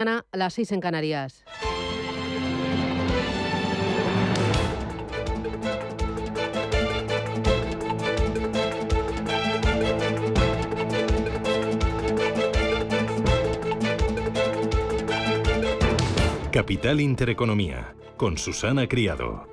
A las 6 en Canarias. Capital Intereconomía, con Susana Criado.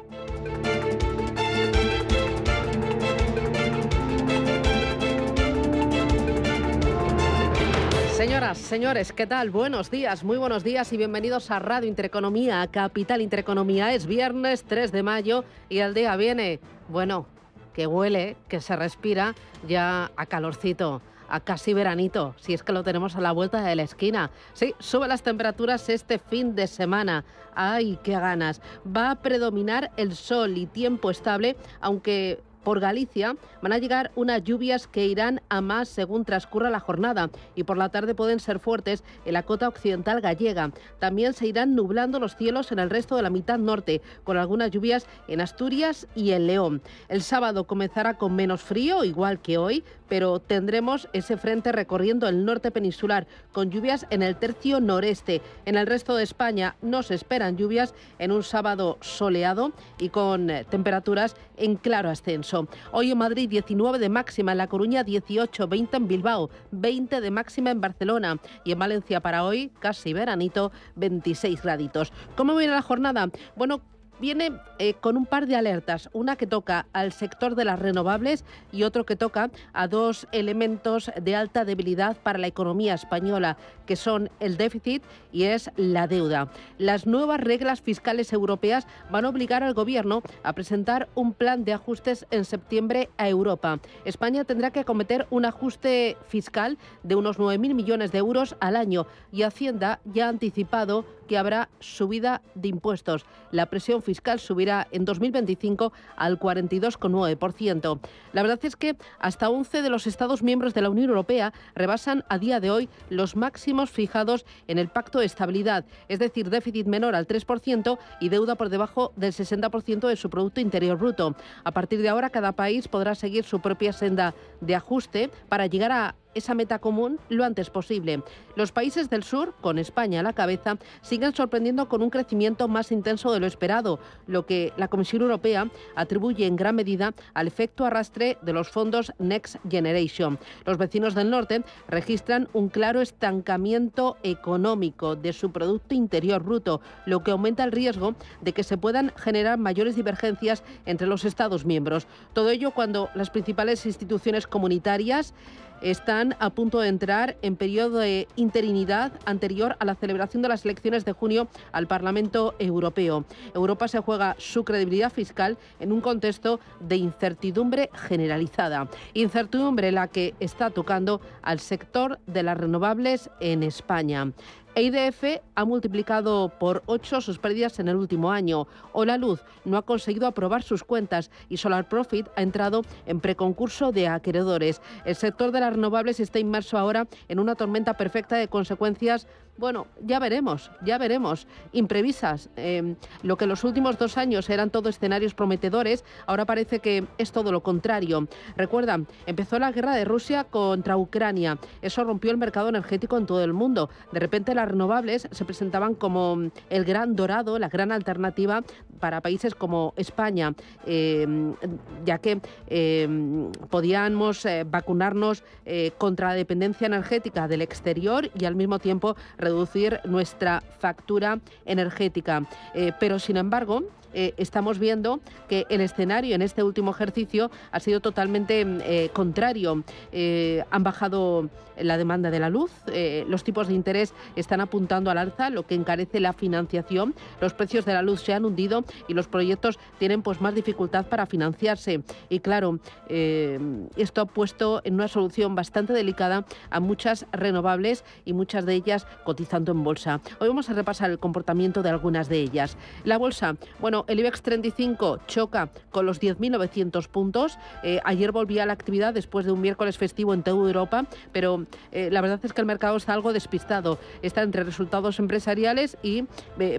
Señoras, señores, ¿qué tal? Buenos días, muy buenos días y bienvenidos a Radio Intereconomía, a Capital Intereconomía. Es viernes 3 de mayo y el día viene, bueno, que huele, que se respira ya a calorcito, a casi veranito, si es que lo tenemos a la vuelta de la esquina. Sí, suben las temperaturas este fin de semana. ¡Ay, qué ganas! Va a predominar el sol y tiempo estable, aunque por Galicia van a llegar unas lluvias que irán a más según transcurra la jornada y por la tarde pueden ser fuertes en la cota occidental gallega. También se irán nublando los cielos en el resto de la mitad norte, con algunas lluvias en Asturias y en León. El sábado comenzará con menos frío, igual que hoy, pero tendremos ese frente recorriendo el norte peninsular, con lluvias en el tercio noreste. En el resto de España no se esperan lluvias en un sábado soleado y con temperaturas en claro ascenso. Hoy en Madrid 19 de máxima, en La Coruña 18, 20 en Bilbao, 20 de máxima en Barcelona y en Valencia para hoy, casi veranito, 26 graditos. ¿Cómo viene la jornada? Bueno, viene con un par de alertas, una que toca al sector de las renovables y otro que toca a dos elementos de alta debilidad para la economía española, que son el déficit y es la deuda. Las nuevas reglas fiscales europeas van a obligar al gobierno a presentar un plan de ajustes en septiembre a Europa. España tendrá que acometer un ajuste fiscal de unos 9.000 millones de euros al año y Hacienda ya ha anticipado que habrá subida de impuestos. La presión fiscal subirá en 2025 al 42,9%. La verdad es que hasta 11 de los Estados miembros de la Unión Europea rebasan a día de hoy los máximos fijados en el Pacto de Estabilidad, es decir, déficit menor al 3% y deuda por debajo del 60% de su Producto Interior Bruto. A partir de ahora, cada país podrá seguir su propia senda de ajuste para llegar a esa meta común lo antes posible. Los países del sur, con España a la cabeza, siguen sorprendiendo con un crecimiento más intenso de lo esperado, lo que la Comisión Europea atribuye en gran medida al efecto arrastre de los fondos Next Generation. Los vecinos del norte registran un claro estancamiento económico de su Producto Interior Bruto, lo que aumenta el riesgo de que se puedan generar mayores divergencias entre los Estados miembros. Todo ello cuando las principales instituciones comunitarias están a punto de entrar en periodo de interinidad anterior a la celebración de las elecciones de junio al Parlamento Europeo. Europa se juega su credibilidad fiscal en un contexto de incertidumbre generalizada. Incertidumbre la que está tocando al sector de las renovables en España. EDF ha multiplicado por 8 sus pérdidas en el último año. Holaluz no ha conseguido aprobar sus cuentas y Solar Profit ha entrado en preconcurso de acreedores. El sector de las renovables está inmerso ahora en una tormenta perfecta de consecuencias. Bueno, ya veremos, imprevisas. Lo que en los últimos 2 años eran todo escenarios prometedores, ahora parece que es todo lo contrario. Recuerda, empezó la guerra de Rusia contra Ucrania. Eso rompió el mercado energético en todo el mundo. De repente las renovables se presentaban como el gran dorado, la gran alternativa para países como España, ya que podíamos vacunarnos contra la dependencia energética del exterior y al mismo tiempo reducir nuestra factura energética. Pero, sin embargo, estamos viendo que el escenario en este último ejercicio ha sido totalmente contrario. Han bajado la demanda de la luz, los tipos de interés están apuntando al alza, lo que encarece la financiación, los precios de la luz se han hundido y los proyectos tienen pues más dificultad para financiarse. Y claro, esto ha puesto en una solución bastante delicada a muchas renovables y muchas de ellas cotizando en bolsa. Hoy vamos a repasar el comportamiento de algunas de ellas. La bolsa, bueno, el IBEX 35 choca con los 10.900 puntos. Ayer volvía a la actividad después de un miércoles festivo en toda Europa, pero la verdad es que el mercado está algo despistado. Está entre resultados empresariales y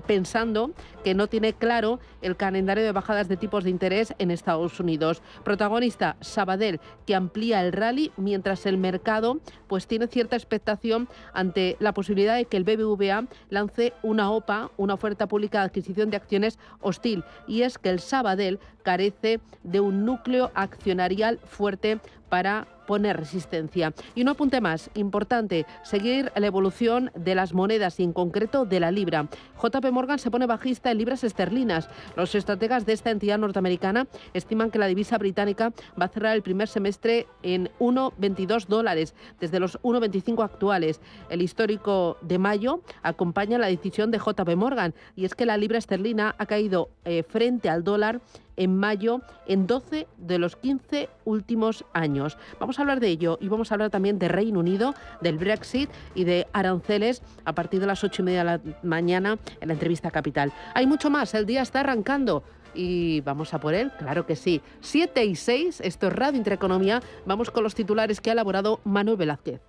pensando que no tiene claro el calendario de bajadas de tipos de interés en Estados Unidos. Protagonista, Sabadell, que amplía el rally mientras el mercado pues tiene cierta expectación ante la posibilidad de que el BBVA lance una OPA, una oferta pública de adquisición de acciones hostil, y es que el Sabadell carece de un núcleo accionarial fuerte para poner resistencia. Y un apunte más, importante, seguir la evolución de las monedas y en concreto de la libra. JP Morgan se pone bajista en libras esterlinas. Los estrategas de esta entidad norteamericana estiman que la divisa británica va a cerrar el primer semestre en $1,22, desde los 1,25 actuales. El histórico de mayo acompaña la decisión de JP Morgan, y es que la libra esterlina ha caído frente al dólar en mayo en 12 de los 15 últimos años. Vamos a hablar de ello y vamos a hablar también de Reino Unido, del Brexit y de aranceles a partir de las 8:30 de la mañana en la entrevista Capital. Hay mucho más, el día está arrancando y vamos a por él, claro que sí. 7:06, esto es Radio Intereconomía. Vamos con los titulares que ha elaborado Manuel Velázquez.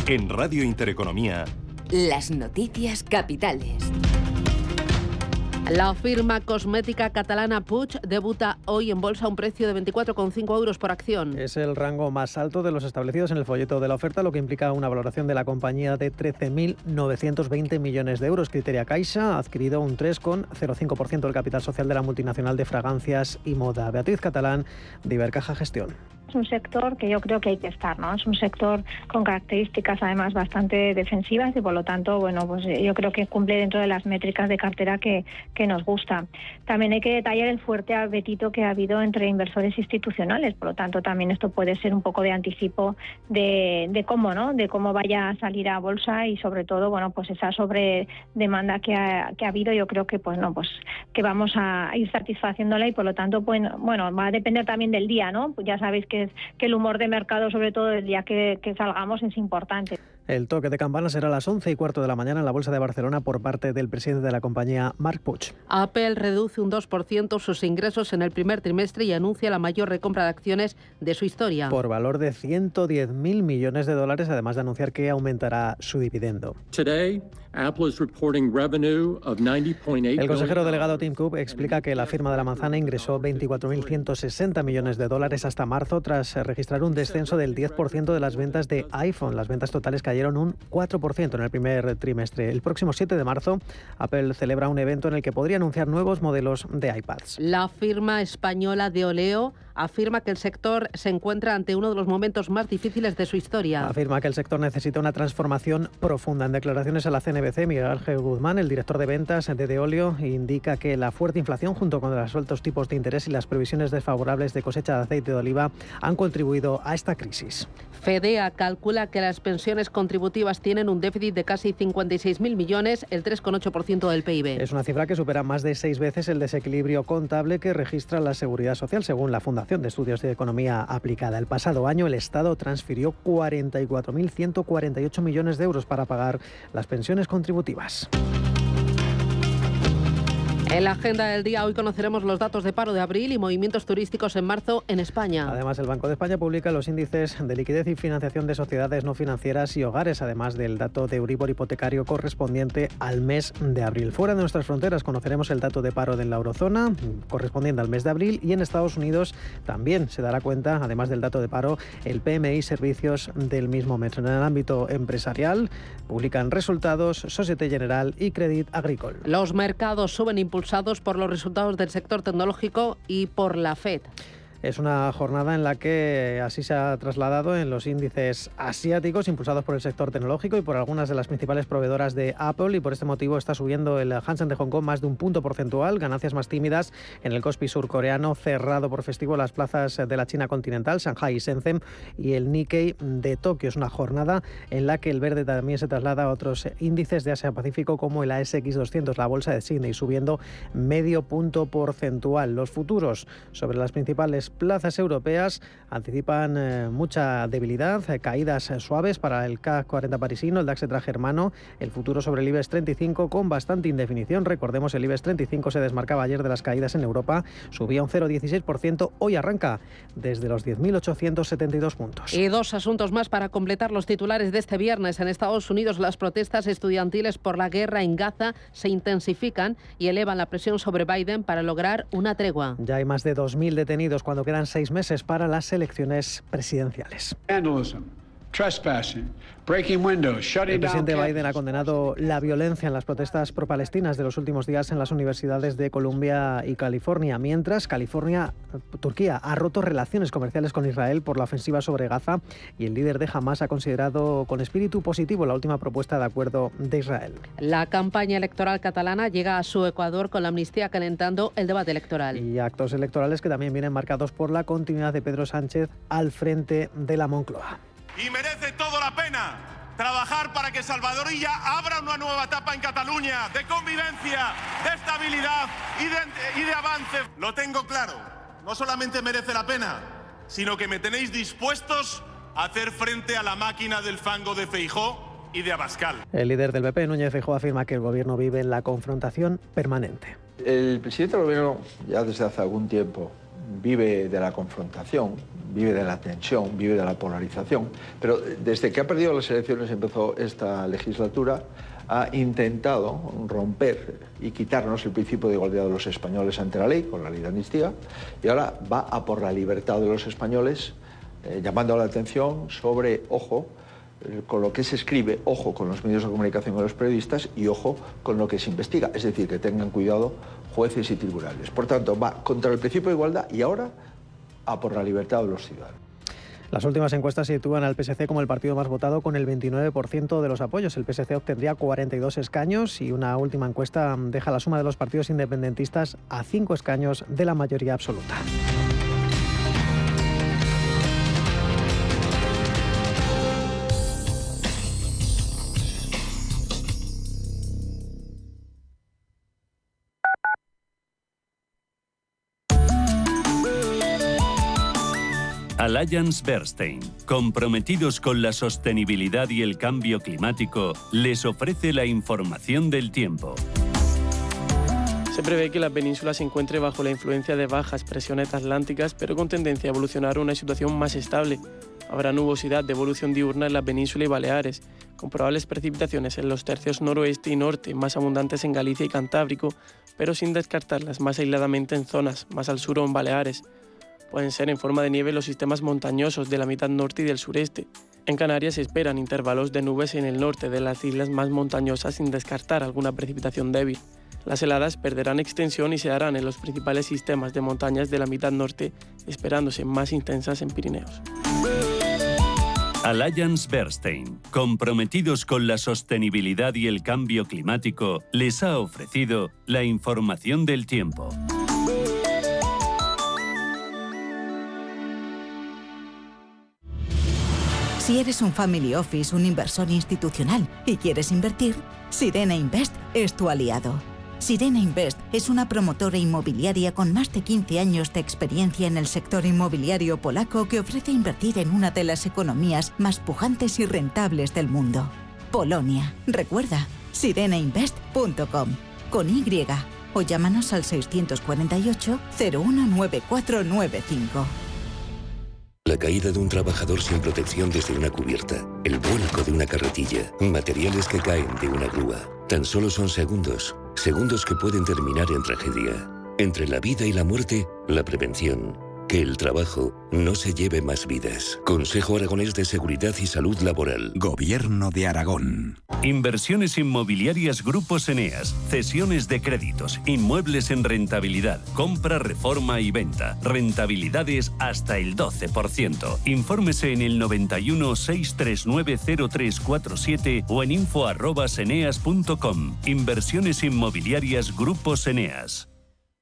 En Radio Intereconomía, las noticias capitales. La firma cosmética catalana Puig debuta hoy en bolsa a un precio de 24,5 euros por acción. Es el rango más alto de los establecidos en el folleto de la oferta, lo que implica una valoración de la compañía de 13.920 millones de euros. Criteria Caixa ha adquirido un 3,05% del capital social de la multinacional de fragancias y moda. Beatriz Catalán, de Ibercaja Gestión. Es un sector que yo creo que hay que estar, ¿no? Es un sector con características además bastante defensivas y por lo tanto, bueno, pues yo creo que cumple dentro de las métricas de cartera que nos gusta. También hay que detallar el fuerte apetito que ha habido entre inversores institucionales, por lo tanto también esto puede ser un poco de anticipo de cómo, ¿no? De cómo vaya a salir a bolsa y sobre todo, bueno, pues esa sobredemanda que ha habido, yo creo que pues no, pues que vamos a ir satisfaciéndola y por lo tanto, pues bueno, va a depender también del día, ¿no? Pues ya sabéis que el humor de mercado, sobre todo el día que salgamos, es importante. El toque de campana será a las 11:15 de la mañana en la Bolsa de Barcelona por parte del presidente de la compañía, Marc Puig. Apple reduce un 2% sus ingresos en el primer trimestre y anuncia la mayor recompra de acciones de su historia. Por valor de $110.000 millones, además de anunciar que aumentará su dividendo. El consejero delegado Tim Cook explica que la firma de la manzana ingresó $24.160 millones hasta marzo tras registrar un descenso del 10% de las ventas de iPhone. Las ventas totales cayeron un 4% en el primer trimestre. El próximo 7 de marzo, Apple celebra un evento en el que podría anunciar nuevos modelos de iPads. La firma española de Oleo afirma que el sector se encuentra ante uno de los momentos más difíciles de su historia. Afirma que el sector necesita una transformación profunda. En declaraciones a la CNBC, Miguel Ángel Guzmán, el director de ventas de Oleo, indica que la fuerte inflación junto con los altos tipos de interés y las previsiones desfavorables de cosecha de aceite de oliva han contribuido a esta crisis. Fedea calcula que las pensiones contributivas tienen un déficit de casi 56.000 millones, el 3,8% del PIB. Es una cifra que supera más de 6 veces el desequilibrio contable que registra la Seguridad Social, según la Fundación de Estudios de Economía Aplicada. El pasado año el Estado transfirió 44.148 millones de euros para pagar las pensiones contributivas. En la agenda del día hoy conoceremos los datos de paro de abril y movimientos turísticos en marzo en España. Además, el Banco de España publica los índices de liquidez y financiación de sociedades no financieras y hogares, además del dato de Euribor hipotecario correspondiente al mes de abril. Fuera de nuestras fronteras conoceremos el dato de paro de la eurozona correspondiente al mes de abril, y en Estados Unidos también se dará cuenta, además del dato de paro, el PMI servicios del mismo mes. En el ámbito empresarial publican resultados Société Générale y Crédit Agricole. Los mercados suben impulsados por los resultados del sector tecnológico y por la FED. Es una jornada en la que así se ha trasladado en los índices asiáticos impulsados por el sector tecnológico y por algunas de las principales proveedoras de Apple, y por este motivo está subiendo el Hansen de Hong Kong más de un punto porcentual. Ganancias más tímidas en el Kospi surcoreano, cerrado por festivo las plazas de la China continental, Shanghai y Shenzhen, y el Nikkei de Tokio. Es una jornada en la que el verde también se traslada a otros índices de Asia-Pacífico como el ASX 200, la bolsa de Sydney, subiendo medio punto porcentual. Los futuros sobre las principales plazas europeas anticipan mucha debilidad, caídas suaves para el CAC 40 parisino, el DAX germano, el futuro sobre el IBEX 35 con bastante indefinición. Recordemos, el IBEX 35 se desmarcaba ayer de las caídas en Europa, subía un 0,16%, hoy arranca desde los 10.872 puntos. Y dos asuntos más para completar los titulares de este viernes. En Estados Unidos, las protestas estudiantiles por la guerra en Gaza se intensifican y elevan la presión sobre Biden para lograr una tregua. Ya hay más de 2.000 detenidos cuando quedan 6 meses para las elecciones presidenciales. El presidente Biden ha condenado la violencia en las protestas pro-palestinas de los últimos días en las universidades de Columbia y California, mientras Turquía ha roto relaciones comerciales con Israel por la ofensiva sobre Gaza y el líder de Hamás ha considerado con espíritu positivo la última propuesta de acuerdo de Israel. La campaña electoral catalana llega a su ecuador con la amnistía calentando el debate electoral. Y actos electorales que también vienen marcados por la continuidad de Pedro Sánchez al frente de la Moncloa. Y merece todo la pena trabajar para que Salvador Illa abra una nueva etapa en Cataluña de convivencia, de estabilidad y de avance. Lo tengo claro, no solamente merece la pena, sino que me tenéis dispuestos a hacer frente a la máquina del fango de Feijóo y de Abascal. El líder del PP, Núñez Feijóo, afirma que el gobierno vive en la confrontación permanente. El presidente del gobierno ya desde hace algún tiempo vive de la confrontación, vive de la tensión, vive de la polarización, pero desde que ha perdido las elecciones, empezó esta legislatura, ha intentado romper y quitarnos el principio de igualdad de los españoles ante la ley, con la ley de amnistía, y ahora va a por la libertad de los españoles, llamando la atención sobre, ojo, con lo que se escribe, ojo con los medios de comunicación y los periodistas y ojo con lo que se investiga, es decir, que tengan cuidado jueces y tribunales. Por tanto, va contra el principio de igualdad y ahora a por la libertad de los ciudadanos. Las últimas encuestas sitúan al PSC como el partido más votado con el 29% de los apoyos. El PSC obtendría 42 escaños y una última encuesta deja la suma de los partidos independentistas a 5 escaños de la mayoría absoluta. Allianz Bernstein, comprometidos con la sostenibilidad y el cambio climático, les ofrece la información del tiempo. Se prevé que la península se encuentre bajo la influencia de bajas presiones atlánticas, pero con tendencia a evolucionar a una situación más estable. Habrá nubosidad de evolución diurna en la península y Baleares, con probables precipitaciones en los tercios noroeste y norte, más abundantes en Galicia y Cantábrico, pero sin descartarlas más aisladamente en zonas más al sur o en Baleares. Pueden ser en forma de nieve los sistemas montañosos de la mitad norte y del sureste. En Canarias se esperan intervalos de nubes en el norte de las islas más montañosas sin descartar alguna precipitación débil. Las heladas perderán extensión y se darán en los principales sistemas de montañas de la mitad norte, esperándose más intensas en Pirineos. Allianz Bernstein, comprometidos con la sostenibilidad y el cambio climático, les ha ofrecido la información del tiempo. Si eres un family office, un inversor institucional y quieres invertir, Sirena Invest es tu aliado. Sirena Invest es una promotora inmobiliaria con más de 15 años de experiencia en el sector inmobiliario polaco que ofrece invertir en una de las economías más pujantes y rentables del mundo. Polonia. Recuerda, sirenainvest.com con Y o llámanos al 648 019495. La caída de un trabajador sin protección desde una cubierta, el vuelco de una carretilla, materiales que caen de una grúa. Tan solo son segundos, segundos que pueden terminar en tragedia. Entre la vida y la muerte, la prevención. Que el trabajo no se lleve más vidas. Consejo Aragonés de Seguridad y Salud Laboral. Gobierno de Aragón. Inversiones inmobiliarias Grupos Eneas, cesiones de créditos, inmuebles en rentabilidad, compra, reforma y venta. Rentabilidades hasta el 12%. Infórmese en el 91 639 0347 o en info@eneas.com. Inversiones inmobiliarias Grupos Eneas.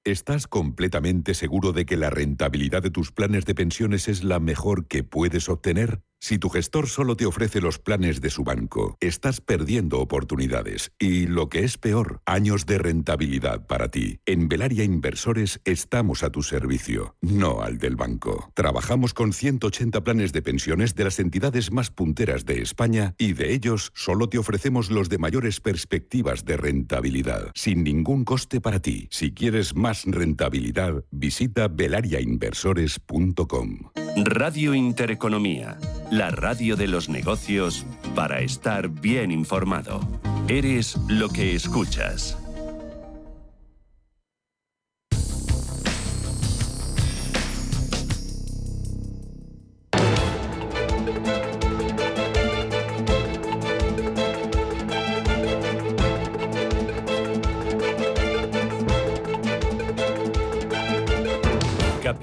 ¿Estás completamente seguro de que la rentabilidad de tus planes de pensiones es la mejor que puedes obtener? Si tu gestor solo te ofrece los planes de su banco, estás perdiendo oportunidades y, lo que es peor, años de rentabilidad para ti. En Velaria Inversores estamos a tu servicio, no al del banco. Trabajamos con 180 planes de pensiones de las entidades más punteras de España y de ellos solo te ofrecemos los de mayores perspectivas de rentabilidad, sin ningún coste para ti. Si quieres más rentabilidad, visita velariainversores.com. Radio Intereconomía, la radio de los negocios para estar bien informado. Eres lo que escuchas.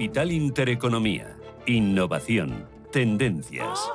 Capital Intereconomía. Innovación. Tendencias.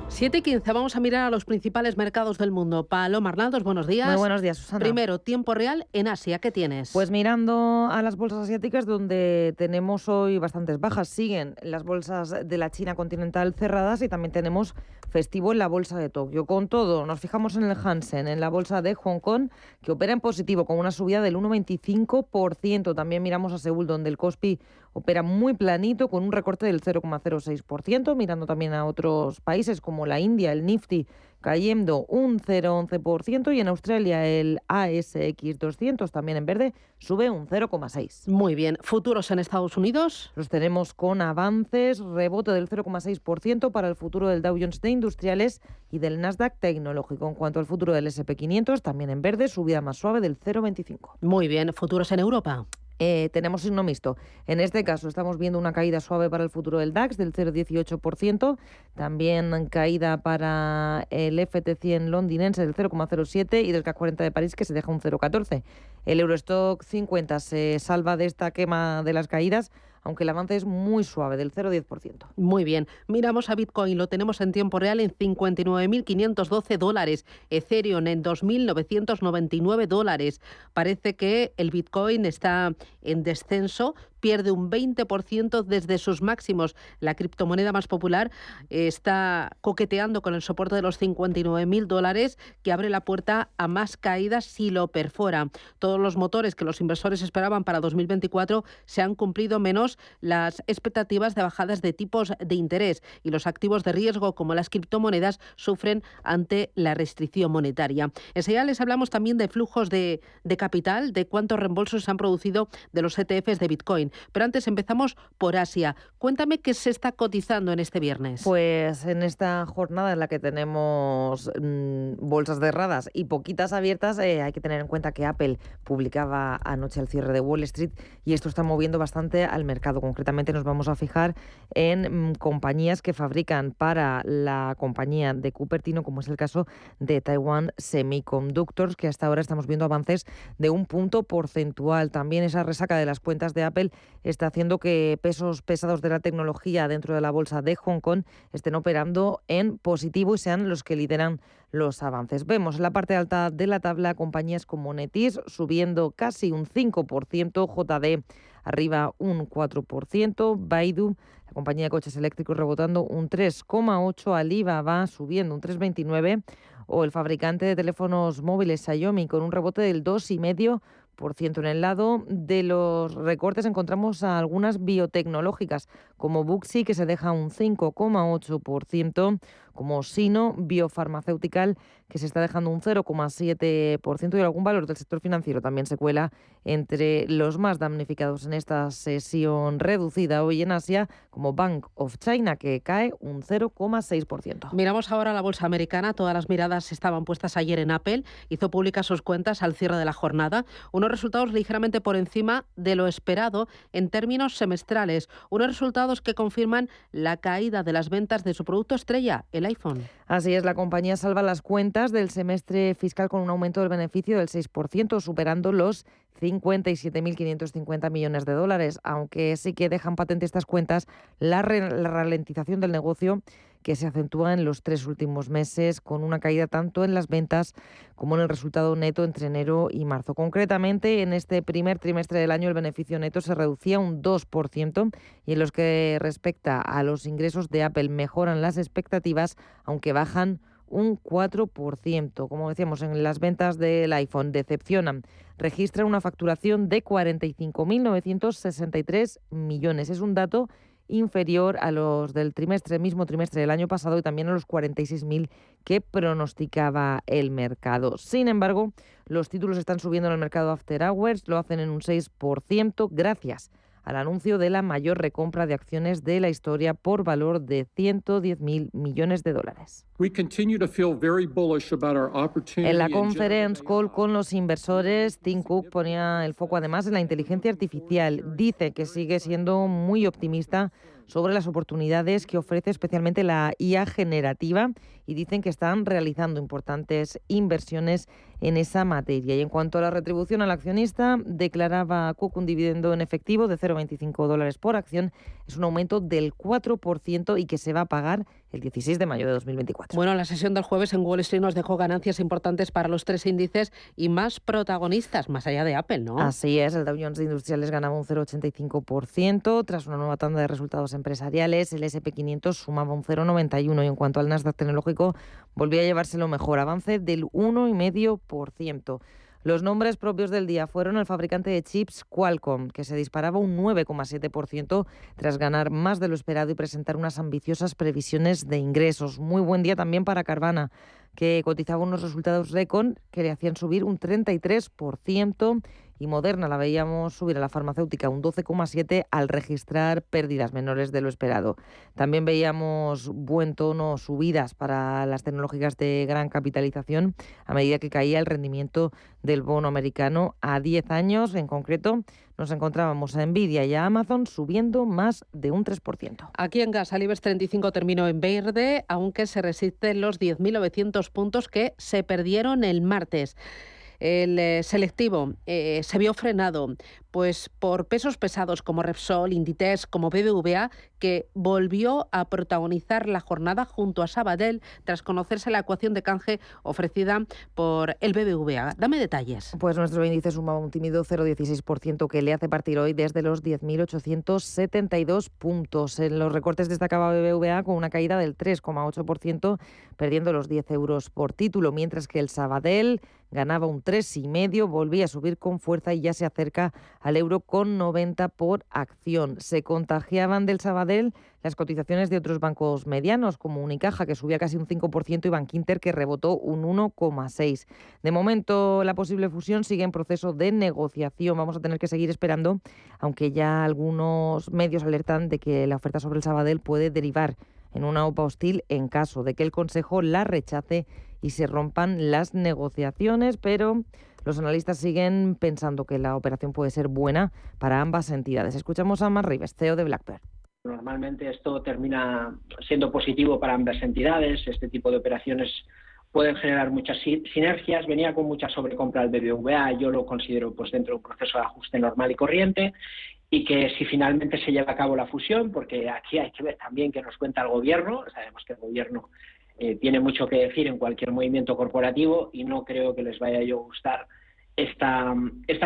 7:15, vamos a mirar a los principales mercados del mundo. Paloma Arnaldos, buenos días. Muy buenos días, Susana. Primero, tiempo real en Asia, ¿qué tienes? Pues mirando a las bolsas asiáticas, donde tenemos hoy bastantes bajas, siguen las bolsas de la China continental cerradas y también tenemos festivo en la bolsa de Tokio. Con todo, nos fijamos en el Hansen, en la bolsa de Hong Kong, que opera en positivo con una subida del 1,25%. También miramos a Seúl, donde el Kospi opera muy planito con un recorte del 0,06%, mirando también a otros países como la India, el Nifty cayendo un 0,11% y en Australia el ASX 200 también en verde sube un 0,6%. Muy bien. ¿Futuros en Estados Unidos? Los tenemos con avances, rebote del 0,6% para el futuro del Dow Jones de Industriales y del Nasdaq Tecnológico. En cuanto al futuro del S&P 500, también en verde, subida más suave del 0,25%. Muy bien. ¿Futuros en Europa? Tenemos signo mixto. En este caso estamos viendo una caída suave para el futuro del DAX del 0,18%, también caída para el FT100 londinense del 0,07% y del CAC 40 de París, que se deja un 0,14%. El Eurostock 50 se salva de esta quema de las caídas, aunque el avance es muy suave, del 0,10%. Muy bien. Miramos a Bitcoin, lo tenemos en tiempo real en $59.512. Ethereum en $2.999. Parece que el Bitcoin está en descenso, pierde un 20% desde sus máximos. La criptomoneda más popular está coqueteando con el soporte de los $59.000, que abre la puerta a más caídas si lo perfora. Todos los motores que los inversores esperaban para 2024 se han cumplido, menos las expectativas de bajadas de tipos de interés, y los activos de riesgo como las criptomonedas sufren ante la restricción monetaria. Enseguida les hablamos también de flujos de capital, de cuántos reembolsos se han producido de los ETFs de Bitcoin. Pero antes empezamos por Asia. Cuéntame qué se está cotizando en este viernes. Pues en esta jornada en la que tenemos bolsas cerradas y poquitas abiertas, hay que tener en cuenta que Apple publicaba anoche el cierre de Wall Street y esto está moviendo bastante al mercado. Concretamente nos vamos a fijar en compañías que fabrican para la compañía de Cupertino, como es el caso de Taiwan Semiconductors, que hasta ahora estamos viendo avances de un punto porcentual. También esa resaca de las cuentas de Apple está haciendo que pesos pesados de la tecnología dentro de la bolsa de Hong Kong estén operando en positivo y sean los que lideran los avances. Vemos en la parte alta de la tabla compañías como Netis subiendo casi un 5%, JD arriba un 4%, Baidu, la compañía de coches eléctricos, rebotando un 3,8%, Alibaba subiendo un 3,29%, o el fabricante de teléfonos móviles Xiaomi con un rebote del 2,5%. En el lado de los recortes encontramos a algunas biotecnológicas como Buxi, que se deja un 5,8%, como Sino Biofarmacéutica, que se está dejando un 0,7%, y algún valor del sector financiero también se cuela entre los más damnificados en esta sesión reducida hoy en Asia, como Bank of China, que cae un 0,6%. Miramos ahora la bolsa americana. Todas las miradas estaban puestas ayer en Apple. Hizo públicas sus cuentas al cierre de la jornada. Unos resultados ligeramente por encima de lo esperado en términos semestrales. Unos resultados que confirman la caída de las ventas de su producto estrella, el iPhone. Así es, la compañía salva las cuentas del semestre fiscal con un aumento del beneficio del 6%, superando los 57.550 millones de dólares, aunque sí que dejan patente estas cuentas la ralentización del negocio, que se acentúa en los 3 últimos meses, con una caída tanto en las ventas como en el resultado neto entre enero y marzo. Concretamente, en este primer trimestre del año el beneficio neto se reducía un 2%, y en los que respecta a los ingresos de Apple mejoran las expectativas, aunque bajan un 4%. Como decíamos, en las ventas del iPhone decepcionan. Registran una facturación de 45.963 millones. Es un dato inferior a los del mismo trimestre del año pasado, y también a los 46.000 que pronosticaba el mercado. Sin embargo, los títulos están subiendo en el mercado After Hours, lo hacen en un 6%, gracias al anuncio de la mayor recompra de acciones de la historia por valor de 110.000 millones de dólares. En la conference call con los inversores, Tim Cook ponía el foco además en la inteligencia artificial. Dice que sigue siendo muy optimista sobre las oportunidades que ofrece especialmente la IA generativa, y dicen que están realizando importantes inversiones en esa materia. Y en cuanto a la retribución al accionista, declaraba Cook un dividendo en efectivo de $0,25 por acción. Es un aumento del 4% y que se va a pagar el 16 de mayo de 2024. Bueno, la sesión del jueves en Wall Street nos dejó ganancias importantes para los 3 índices y más protagonistas, más allá de Apple, ¿no? Así es, el Dow Jones de Industriales ganaba un 0,85% tras una nueva tanda de resultados empresariales. El S&P 500 sumaba un 0,91% y en cuanto al Nasdaq tecnológico volvía a llevárselo mejor, avance del 1,5%. Los nombres propios del día fueron el fabricante de chips Qualcomm, que se disparaba un 9,7% tras ganar más de lo esperado y presentar unas ambiciosas previsiones de ingresos. Muy buen día también para Carvana, que cotizaba unos resultados récord que le hacían subir un 33%, y Moderna la veíamos subir a la farmacéutica un 12,7% al registrar pérdidas menores de lo esperado. También veíamos buen tono, subidas para las tecnológicas de gran capitalización a medida que caía el rendimiento del bono americano a 10 años. En concreto, nos encontrábamos a Nvidia y a Amazon subiendo más de un 3%. Aquí en gas, el IBEX 35 terminó en verde, aunque se resisten los 10.900 puntos que se perdieron el martes. El selectivo se vio frenado pues por pesos pesados como Repsol, Inditex, como BBVA, que volvió a protagonizar la jornada junto a Sabadell tras conocerse la ecuación de canje ofrecida por el BBVA. Dame detalles. Pues nuestro índice sumaba un tímido 0,16% que le hace partir hoy desde los 10.872 puntos. En los recortes destacaba BBVA con una caída del 3,8%, perdiendo los 10 euros por título, mientras que el Sabadell ganaba un 3,5%, volvía a subir con fuerza y ya se acerca al euro con 90 por acción. Se contagiaban del Sabadell las cotizaciones de otros bancos medianos, como Unicaja, que subía casi un 5%, y Bankinter, que rebotó un 1,6%. De momento, la posible fusión sigue en proceso de negociación. Vamos a tener que seguir esperando, aunque ya algunos medios alertan de que la oferta sobre el Sabadell puede derivar en una OPA hostil en caso de que el Consejo la rechace y se rompan las negociaciones, pero los analistas siguen pensando que la operación puede ser buena para ambas entidades. Escuchamos a Mark Rives, CEO de BlackBerry. Normalmente esto termina siendo positivo para ambas entidades. Este tipo de operaciones pueden generar muchas sinergias. Venía con mucha sobrecompra al BBVA, yo lo considero pues dentro de un proceso de ajuste normal y corriente, y que si finalmente se lleva a cabo la fusión, porque aquí hay que ver también qué nos cuenta el Gobierno. Sabemos que el Gobierno tiene mucho que decir en cualquier movimiento corporativo y no creo que les vaya a gustar esta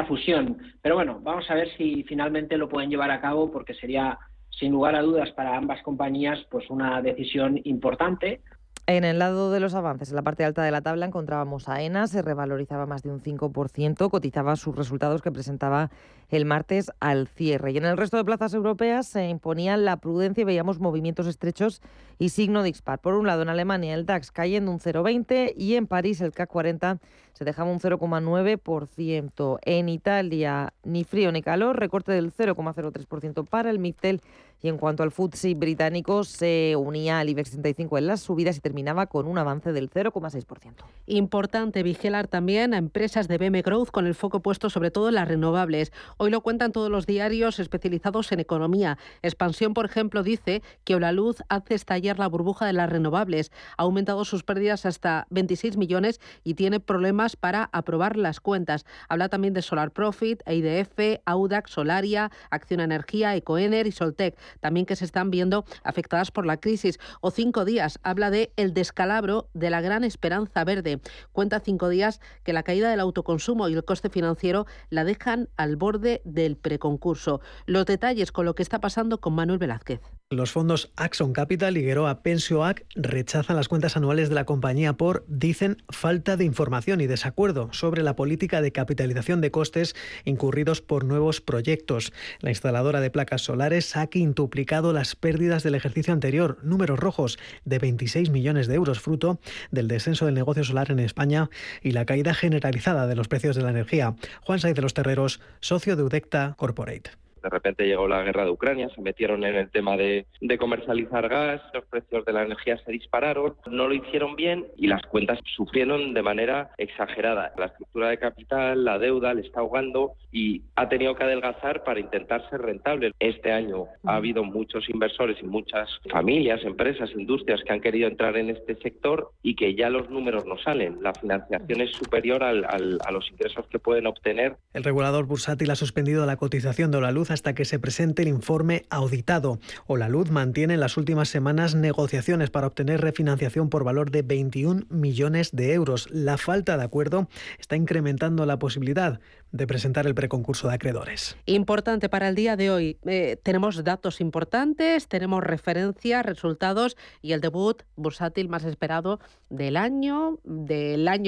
fusión. Pero bueno, vamos a ver si finalmente lo pueden llevar a cabo, porque sería, sin lugar a dudas, para ambas compañías pues una decisión importante. En el lado de los avances, en la parte alta de la tabla encontrábamos a Aena, se revalorizaba más de un 5%, cotizaba sus resultados que presentaba el martes al cierre. Y en el resto de plazas europeas se imponían la prudencia y veíamos movimientos estrechos y signo dispar. Por un lado, en Alemania el DAX cayendo un 0,20% y en París el CAC 40 se dejaba un 0,9%. En Italia ni frío ni calor, recorte del 0,03% para el MIPTEL. Y en cuanto al FTSE británico, se unía al IBEX 35 en las subidas y terminaba con un avance del 0,6%. Importante vigilar también a empresas de BM Growth con el foco puesto sobre todo en las renovables. Hoy lo cuentan todos los diarios especializados en economía. Expansión, por ejemplo, dice que Holaluz hace estallar la burbuja de las renovables. Ha aumentado sus pérdidas hasta 26 millones y tiene problemas para aprobar las cuentas. Habla también de Solar Profit, EIDF, Audax, Solaria, Acciona Energía, Ecoener y Soltec, también que se están viendo afectadas por la crisis. O 5 días, habla de el descalabro de la gran esperanza verde. Cuenta 5 días que la caída del autoconsumo y el coste financiero la dejan al borde del preconcurso. Los detalles con lo que está pasando con Manuel Velázquez. Los fondos Axon Capital y Geroa Pensioac rechazan las cuentas anuales de la compañía por, dicen, falta de información y desacuerdo sobre la política de capitalización de costes incurridos por nuevos proyectos. La instaladora de placas solares ha quintuplicado las pérdidas del ejercicio anterior, números rojos de 26 millones de euros, fruto del descenso del negocio solar en España y la caída generalizada de los precios de la energía. Juan Saiz de los Terreros, socio de Udecta Corporate. De repente llegó la guerra de Ucrania, se metieron en el tema de comercializar gas, los precios de la energía se dispararon, no lo hicieron bien y las cuentas sufrieron de manera exagerada. La estructura de capital, la deuda le está ahogando y ha tenido que adelgazar para intentar ser rentable. Este año ha habido muchos inversores y muchas familias, empresas, industrias que han querido entrar en este sector y que ya los números no salen. La financiación es superior a los ingresos que pueden obtener. El regulador bursátil ha suspendido la cotización de Holaluz hasta que se presente el informe auditado. Holaluz mantiene en las últimas semanas negociaciones para obtener refinanciación por valor de 21 millones de euros. La falta de acuerdo está incrementando la posibilidad de presentar el preconcurso de acreedores. Importante para el día de hoy. Tenemos datos importantes, tenemos referencias, resultados y el debut bursátil más esperado del año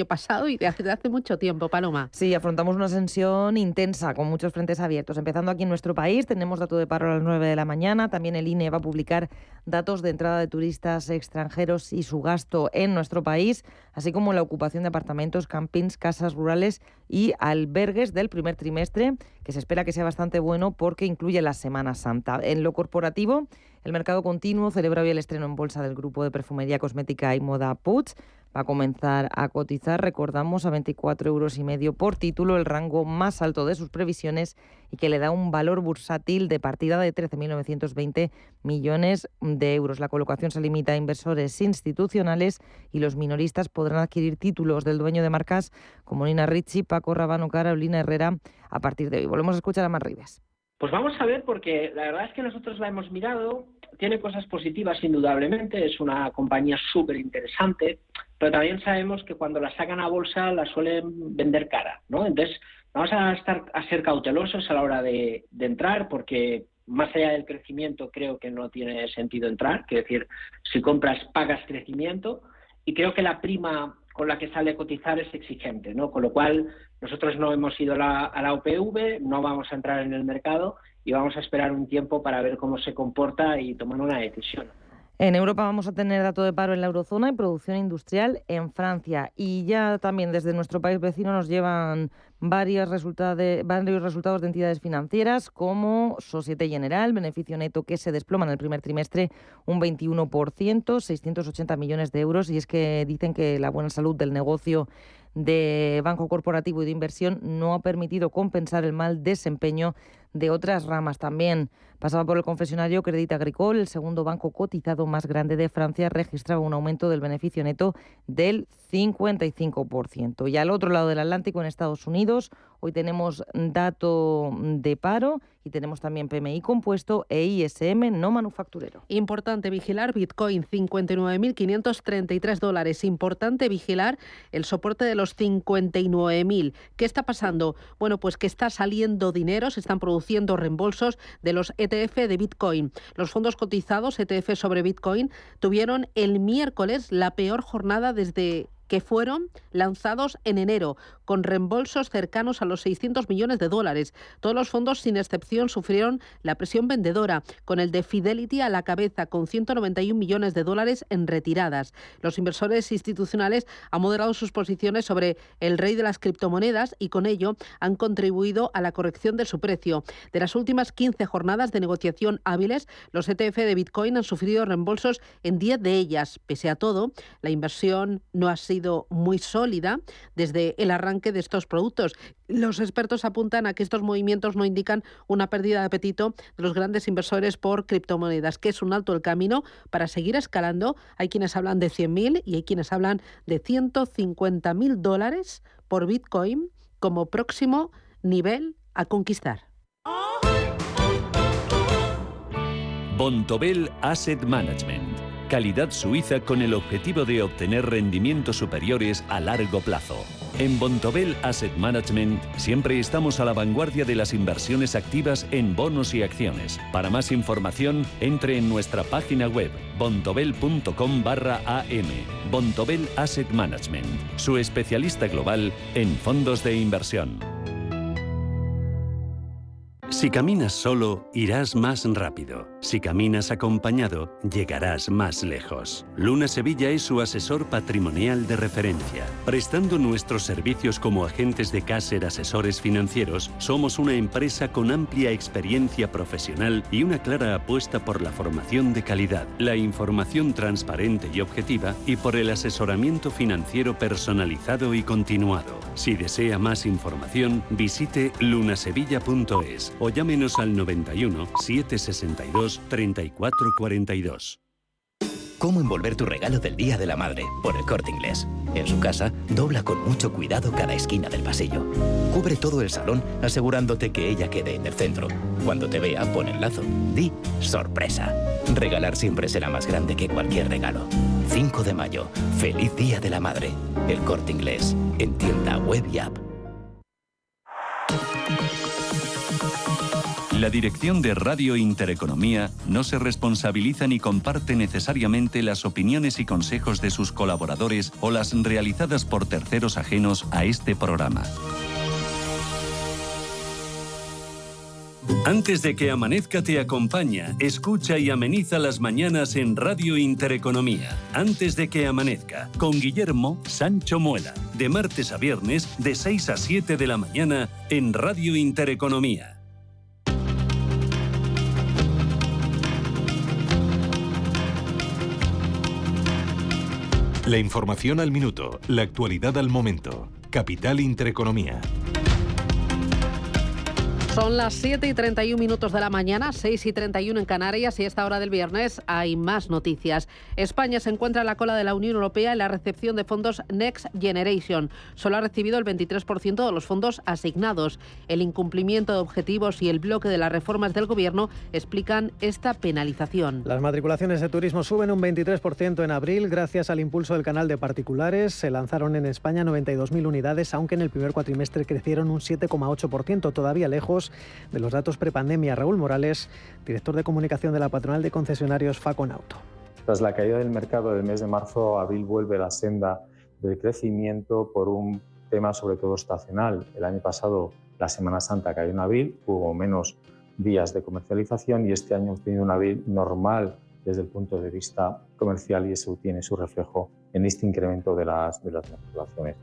pasado y de hace mucho tiempo, Paloma. Sí, afrontamos una sesión intensa con muchos frentes abiertos. Empezando aquí en nuestro país, tenemos dato de paro a las 9 de la mañana. También el INE va a publicar datos de entrada de turistas extranjeros y su gasto en nuestro país, así como la ocupación de apartamentos, campings, casas rurales y albergues del primer trimestre, que se espera que sea bastante bueno porque incluye la Semana Santa. En lo corporativo, el mercado continuo celebra hoy el estreno en bolsa del grupo de perfumería, cosmética y moda Puig. Va a comenzar a cotizar, recordamos, a 24,5 euros por título, el rango más alto de sus previsiones y que le da un valor bursátil de partida de 13.920 millones de euros. La colocación se limita a inversores institucionales y los minoristas podrán adquirir títulos del dueño de marcas como Nina Ricci, Paco Rabanne o Carolina Herrera a partir de hoy. Volvemos a escuchar a Mar Ribes. Pues vamos a ver, porque la verdad es que nosotros la hemos mirado, tiene cosas positivas indudablemente, es una compañía súper interesante, pero también sabemos que cuando la sacan a bolsa la suelen vender cara, ¿no? Entonces vamos a ser cautelosos a la hora de entrar, porque más allá del crecimiento creo que no tiene sentido entrar, es decir, si compras pagas crecimiento, y creo que la prima con la que sale a cotizar es exigente, ¿no? Con lo cual nosotros no hemos ido a la OPV, no vamos a entrar en el mercado y vamos a esperar un tiempo para ver cómo se comporta y tomar una decisión. En Europa vamos a tener dato de paro en la eurozona y producción industrial en Francia. Y ya también desde nuestro país vecino nos llevan varios resultados de entidades financieras como Société Générale, beneficio neto que se desploma en el primer trimestre un 21%, 680 millones de euros. Y es que dicen que la buena salud del negocio de banco corporativo y de inversión no ha permitido compensar el mal desempeño de otras ramas. También pasaba por el confesionario Crédit Agricole, el segundo banco cotizado más grande de Francia, registraba un aumento del beneficio neto del 55%. Y al otro lado del Atlántico, en Estados Unidos, hoy tenemos dato de paro y tenemos también PMI compuesto e ISM no manufacturero. Importante vigilar Bitcoin, 59.533 dólares. Importante vigilar el soporte de los 59.000. ¿Qué está pasando? Bueno, pues que está saliendo dinero, se están produciendo reembolsos de los ETF de Bitcoin. Los fondos cotizados ETF sobre Bitcoin tuvieron el miércoles la peor jornada desde que fueron lanzados en enero, con reembolsos cercanos a los 600 millones de dólares. Todos los fondos, sin excepción, sufrieron la presión vendedora, con el de Fidelity a la cabeza, con 191 millones de dólares en retiradas. Los inversores institucionales han moderado sus posiciones sobre el rey de las criptomonedas y con ello han contribuido a la corrección de su precio. De las últimas 15 jornadas de negociación hábiles, los ETF de Bitcoin han sufrido reembolsos en 10 de ellas. Pese a todo, la inversión no ha sido muy sólida desde el arranque de estos productos. Los expertos apuntan a que estos movimientos no indican una pérdida de apetito de los grandes inversores por criptomonedas, que es un alto el camino para seguir escalando. Hay quienes hablan de 100.000 y hay quienes hablan de 150.000 dólares por Bitcoin como próximo nivel a conquistar. Bontobel Asset Management. Calidad suiza con el objetivo de obtener rendimientos superiores a largo plazo. En Bontobel Asset Management siempre estamos a la vanguardia de las inversiones activas en bonos y acciones. Para más información, entre en nuestra página web bontobel.com/am. Bontobel Asset Management, su especialista global en fondos de inversión. Si caminas solo, irás más rápido. Si caminas acompañado, llegarás más lejos. Luna Sevilla es su asesor patrimonial de referencia. Prestando nuestros servicios como agentes de Caser Asesores Financieros, somos una empresa con amplia experiencia profesional y una clara apuesta por la formación de calidad, la información transparente y objetiva y por el asesoramiento financiero personalizado y continuado. Si desea más información, visite lunasevilla.es o llámenos al 91 762 3442. ¿Cómo envolver tu regalo del Día de la Madre? Por El Corte Inglés. En su casa, dobla con mucho cuidado cada esquina del pasillo. Cubre todo el salón, asegurándote que ella quede en el centro. Cuando te vea, pon el lazo. Di ¡sorpresa! Regalar siempre será más grande que cualquier regalo. 5 de mayo. ¡Feliz Día de la Madre! El Corte Inglés. En tienda web y app. La dirección de Radio Intereconomía no se responsabiliza ni comparte necesariamente las opiniones y consejos de sus colaboradores o las realizadas por terceros ajenos a este programa. Antes de que amanezca te acompaña, escucha y ameniza las mañanas en Radio Intereconomía. Antes de que amanezca, con Guillermo Sancho Muela. De martes a viernes, de 6 a 7 de la mañana, en Radio Intereconomía. La información al minuto, la actualidad al momento. Capital Intereconomía. Son las 7:31 de la mañana, 6:31 en Canarias, y a esta hora del viernes hay más noticias. España se encuentra en la cola de la Unión Europea en la recepción de fondos Next Generation. Solo ha recibido el 23% de los fondos asignados. El incumplimiento de objetivos y el bloque de las reformas del Gobierno explican esta penalización. Las matriculaciones de turismo suben un 23% en abril gracias al impulso del canal de particulares. Se lanzaron en España 92.000 unidades, aunque en el primer cuatrimestre crecieron un 7,8%, todavía lejos de los datos prepandemia. Raúl Morales, director de comunicación de la patronal de concesionarios Faconauto. Tras la caída del mercado del mes de marzo, abril vuelve a la senda del crecimiento por un tema sobre todo estacional. El año pasado la Semana Santa cayó en abril, hubo menos días de comercialización y este año hemos tenido un abril normal desde el punto de vista comercial y eso tiene su reflejo en este incremento de las matriculaciones.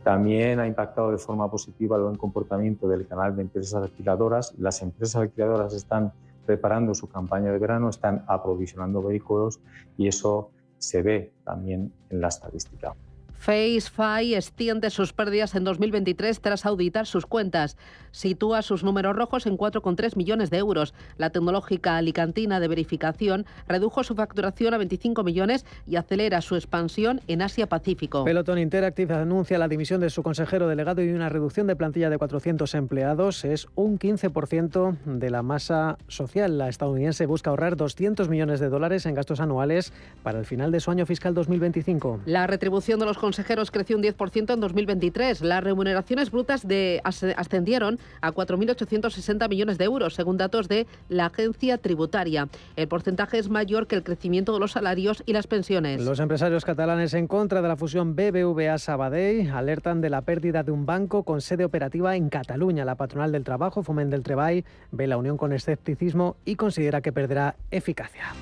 También ha impactado de forma positiva el buen comportamiento del canal de empresas alquiladoras. Las empresas alquiladoras están preparando su campaña de verano, están aprovisionando vehículos y eso se ve también en la estadística. Facefi extiende sus pérdidas en 2023 tras auditar sus cuentas. Sitúa sus números rojos en 4,3 millones de euros. La tecnológica alicantina de verificación redujo su facturación a 25 millones y acelera su expansión en Asia-Pacífico. Peloton Interactive anuncia la dimisión de su consejero delegado y una reducción de plantilla de 400 empleados. Es un 15% de la masa social. La estadounidense busca ahorrar 200 millones de dólares en gastos anuales para el final de su año fiscal 2025. La retribución de los consejeros creció un 10% en 2023. Las remuneraciones brutas ascendieron a 4.860 millones de euros, según datos de la agencia tributaria. El porcentaje es mayor que el crecimiento de los salarios y las pensiones. Los empresarios catalanes en contra de la fusión BBVA-Sabadell alertan de la pérdida de un banco con sede operativa en Cataluña. La patronal del trabajo, Foment del Treball, ve la unión con escepticismo y considera que perderá eficacia.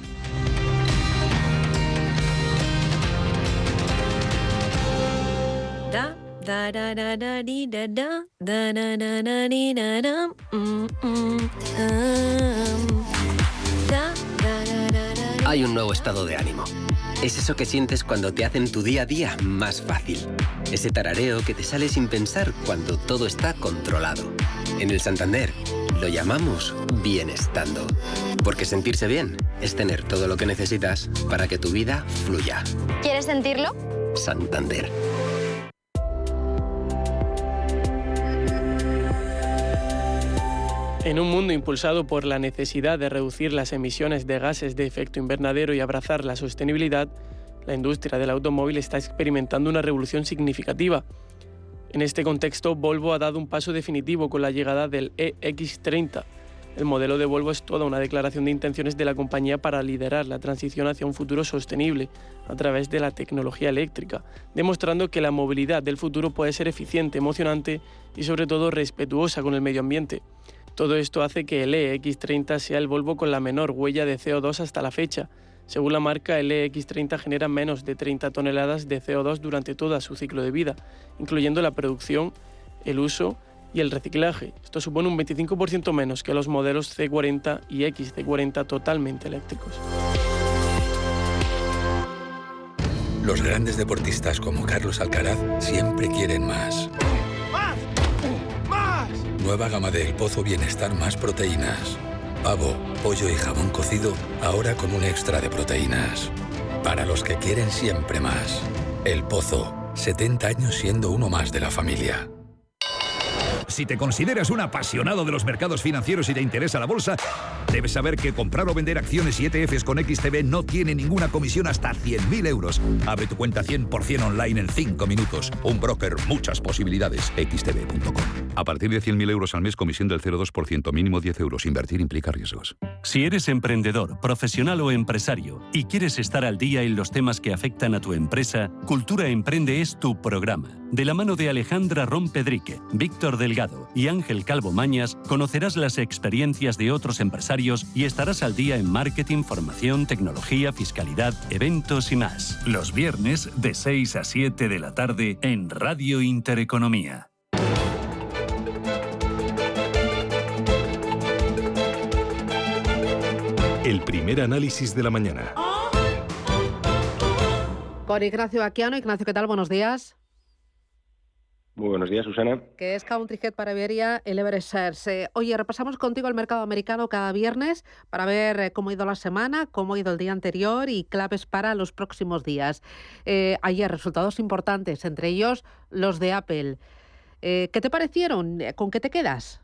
Hay un nuevo estado de ánimo. Es eso que sientes cuando te hacen tu día a día más fácil. Ese tarareo que te sale sin pensar cuando todo está controlado. En el Santander lo llamamos bienestando. Porque sentirse bien es tener todo lo que necesitas para que tu vida fluya. ¿Quieres sentirlo? Santander. En un mundo impulsado por la necesidad de reducir las emisiones de gases de efecto invernadero y abrazar la sostenibilidad, la industria del automóvil está experimentando una revolución significativa. En este contexto, Volvo ha dado un paso definitivo con la llegada del EX30. El modelo de Volvo es toda una declaración de intenciones de la compañía para liderar la transición hacia un futuro sostenible a través de la tecnología eléctrica, demostrando que la movilidad del futuro puede ser eficiente, emocionante y sobre todo respetuosa con el medio ambiente. Todo esto hace que el EX30 sea el Volvo con la menor huella de CO2 hasta la fecha. Según la marca, el EX30 genera menos de 30 toneladas de CO2 durante toda su ciclo de vida, incluyendo la producción, el uso y el reciclaje. Esto supone un 25% menos que los modelos C40 y XC40 totalmente eléctricos. Los grandes deportistas como Carlos Alcaraz siempre quieren más. ¡Más! ¡Más! Nueva gama de El Pozo Bienestar más proteínas. Pavo, pollo y jamón cocido, ahora con un extra de proteínas. Para los que quieren siempre más. El Pozo, 70 años siendo uno más de la familia. Si te consideras un apasionado de los mercados financieros y te interesa la bolsa, debes saber que comprar o vender acciones y ETFs con XTB no tiene ninguna comisión hasta 100.000 euros. Abre tu cuenta 100% online en 5 minutos. Un broker, muchas posibilidades. XTB.com. A partir de 100.000 euros al mes, comisión del 0,2%, mínimo 10 euros. Invertir implica riesgos. Si eres emprendedor, profesional o empresario y quieres estar al día en los temas que afectan a tu empresa, Cultura Emprende es tu programa. De la mano de Alejandra Rompedrique, Víctor Delgado y Ángel Calvo Mañas, conocerás las experiencias de otros empresarios y estarás al día en marketing, formación, tecnología, fiscalidad, eventos y más. Los viernes de 6 a 7 de la tarde en Radio Intereconomía. El primer análisis de la mañana. Con Ignacio Baquiano. Ignacio, ¿qué tal? Buenos días. Muy buenos días, Susana. Que es Country Head para Iberia, el Everest Shares. Oye, repasamos contigo el mercado americano cada viernes para ver cómo ha ido la semana, cómo ha ido el día anterior y claves para los próximos días. Ayer resultados importantes, entre ellos los de Apple. ¿Qué te parecieron? ¿Con qué te quedas?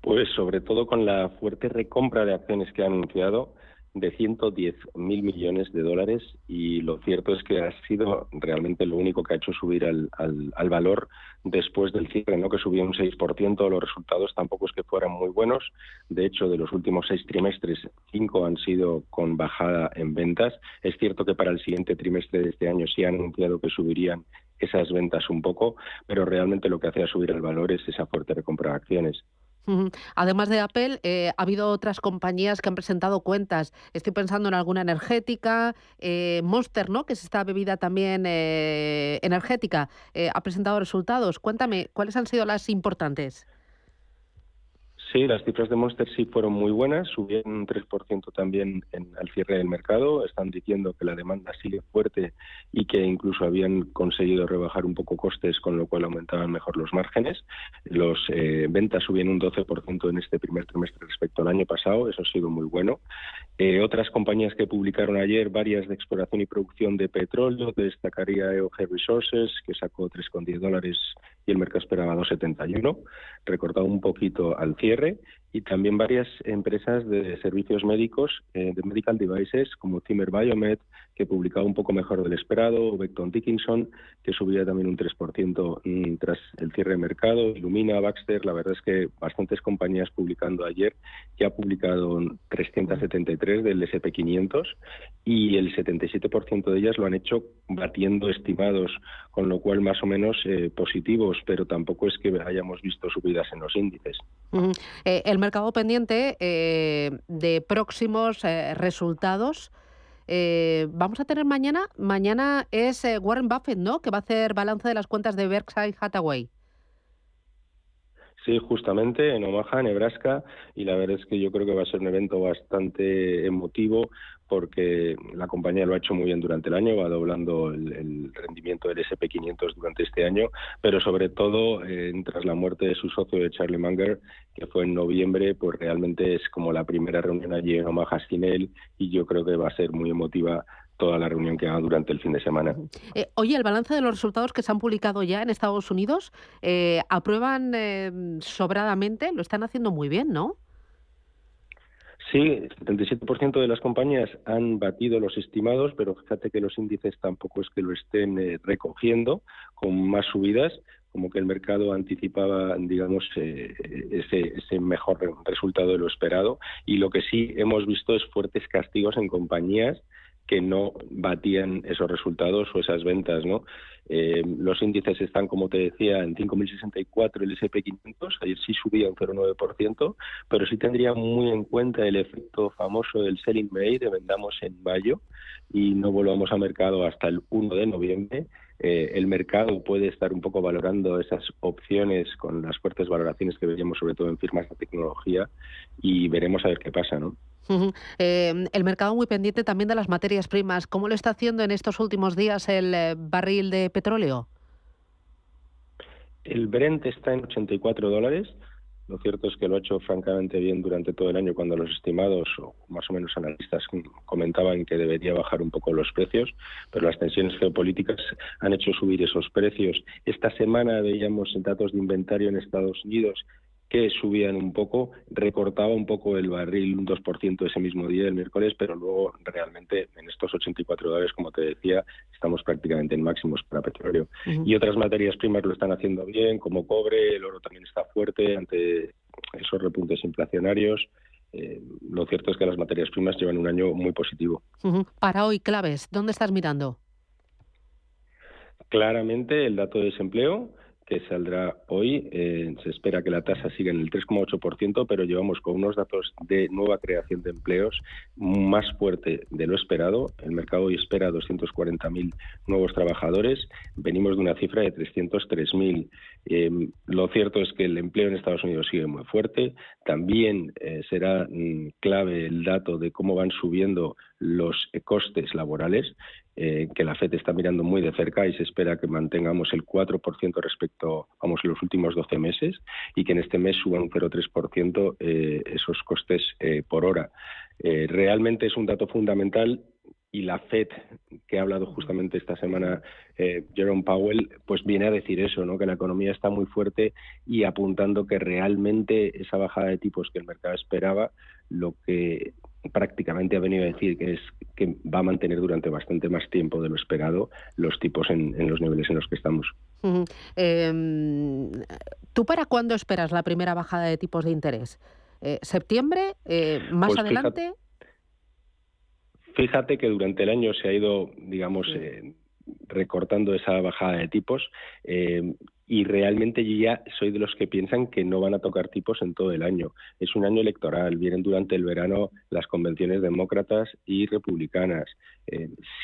Pues sobre todo con la fuerte recompra de acciones que ha anunciado, de 110.000 millones de dólares, y lo cierto es que ha sido realmente lo único que ha hecho subir al valor después del cierre, ¿no? Que subió un 6%. Los resultados tampoco es que fueran muy buenos. De hecho, de los últimos 6 trimestres, 5 han sido con bajada en ventas. Es cierto que para el siguiente trimestre de este año sí han anunciado que subirían esas ventas un poco, pero realmente lo que hace a subir el valor es esa fuerte recompra de acciones. Además de Apple, ha habido otras compañías que han presentado cuentas. Estoy pensando en alguna energética, Monster, ¿no? Que es esta bebida también energética, ha presentado resultados. Cuéntame, ¿cuáles han sido las importantes? Sí, las cifras de Monster sí fueron muy buenas, subieron un 3% también al cierre del mercado. Están diciendo que la demanda sigue fuerte y que incluso habían conseguido rebajar un poco costes, con lo cual aumentaban mejor los márgenes. Los ventas subieron un 12% en este primer trimestre respecto al año pasado, eso ha sido muy bueno. Otras compañías que publicaron ayer, varias de exploración y producción de petróleo, destacaría EOG Resources, que sacó $3,10 y el mercado esperaba 2,71, recortado un poquito al cierre, y también varias empresas de servicios médicos, de medical devices, como Zimmer Biomet, que publicaba un poco mejor del esperado, o Becton Dickinson, que subía también un 3% tras el cierre de mercado, Illumina, Baxter. La verdad es que bastantes compañías publicando ayer, que ha publicado 373 del S&P 500, y el 77% de ellas lo han hecho batiendo estimados, con lo cual más o menos positivos, pero tampoco es que hayamos visto subidas en los índices. El mercado pendiente de próximos resultados. Vamos a tener mañana es Warren Buffett, ¿no? Que va a hacer balance de las cuentas de Berkshire Hathaway. Sí, justamente en Omaha, Nebraska, y la verdad es que yo creo que va a ser un evento bastante emotivo, porque la compañía lo ha hecho muy bien durante el año, va doblando el rendimiento del S&P 500 durante este año, pero sobre todo tras la muerte de su socio, de Charlie Munger, que fue en noviembre, pues realmente es como la primera reunión allí en Omaha sin él, y yo creo que va a ser muy emotiva toda la reunión que haga durante el fin de semana. Oye, el balance de los resultados que se han publicado ya en Estados Unidos, aprueban sobradamente, lo están haciendo muy bien, ¿no? Sí, el 77% de las compañías han batido los estimados, pero fíjate que los índices tampoco es que lo estén recogiendo con más subidas, como que el mercado anticipaba, digamos, ese mejor resultado de lo esperado. Y lo que sí hemos visto es fuertes castigos en compañías que no batían esos resultados o esas ventas, ¿no? Los índices están, como te decía, en 5.064 el S&P 500, ayer sí subía un 0,9%, pero sí tendría muy en cuenta el efecto famoso del Selling May, de vendamos en mayo y no volvamos a mercado hasta el 1 de noviembre. El mercado puede estar un poco valorando esas opciones con las fuertes valoraciones que veríamos sobre todo en firmas de tecnología y veremos a ver qué pasa, ¿no? El mercado muy pendiente también de las materias primas. ¿Cómo lo está haciendo en estos últimos días el barril de petróleo? El Brent está en $84. Lo cierto es que lo ha hecho francamente bien durante todo el año, cuando los estimados, o más o menos analistas, comentaban que debería bajar un poco los precios, pero las tensiones geopolíticas han hecho subir esos precios. Esta semana veíamos datos de inventario en Estados Unidos que subían un poco, recortaba un poco el barril un 2% ese mismo día, el miércoles, pero luego realmente en estos $84, como te decía, estamos prácticamente en máximos para petróleo. Y otras materias primas lo están haciendo bien, como cobre, el oro también está fuerte ante esos repuntes inflacionarios. Lo cierto es que las materias primas llevan un año muy positivo. Para hoy, claves, ¿dónde estás mirando? Claramente el dato de desempleo, que saldrá hoy. Se espera que la tasa siga en el 3,8%, pero llevamos con unos datos de nueva creación de empleos más fuerte de lo esperado. El mercado hoy espera 240.000 nuevos trabajadores. Venimos de una cifra de 303.000. Lo cierto es que el empleo en Estados Unidos sigue muy fuerte. También será clave el dato de cómo van subiendo los costes laborales, que la FED está mirando muy de cerca y se espera que mantengamos el 4% respecto a los últimos 12 meses y que en este mes suban un 0,3% esos costes por hora. Realmente es un dato fundamental y la FED, que ha hablado justamente esta semana Jerome Powell, pues viene a decir eso, ¿no? Que la economía está muy fuerte y apuntando que realmente esa bajada de tipos que el mercado esperaba, lo que prácticamente ha venido a decir que es que va a mantener durante bastante más tiempo de lo esperado los tipos en los niveles en los que estamos. ¿Tú para cuándo esperas la primera bajada de tipos de interés? ¿Septiembre? ¿Más pues adelante? Fíjate que durante el año se ha ido, digamos, recortando esa bajada de tipos y realmente yo ya soy de los que piensan que no van a tocar tipos en todo el año. Es un año electoral, vienen durante el verano las convenciones demócratas y republicanas.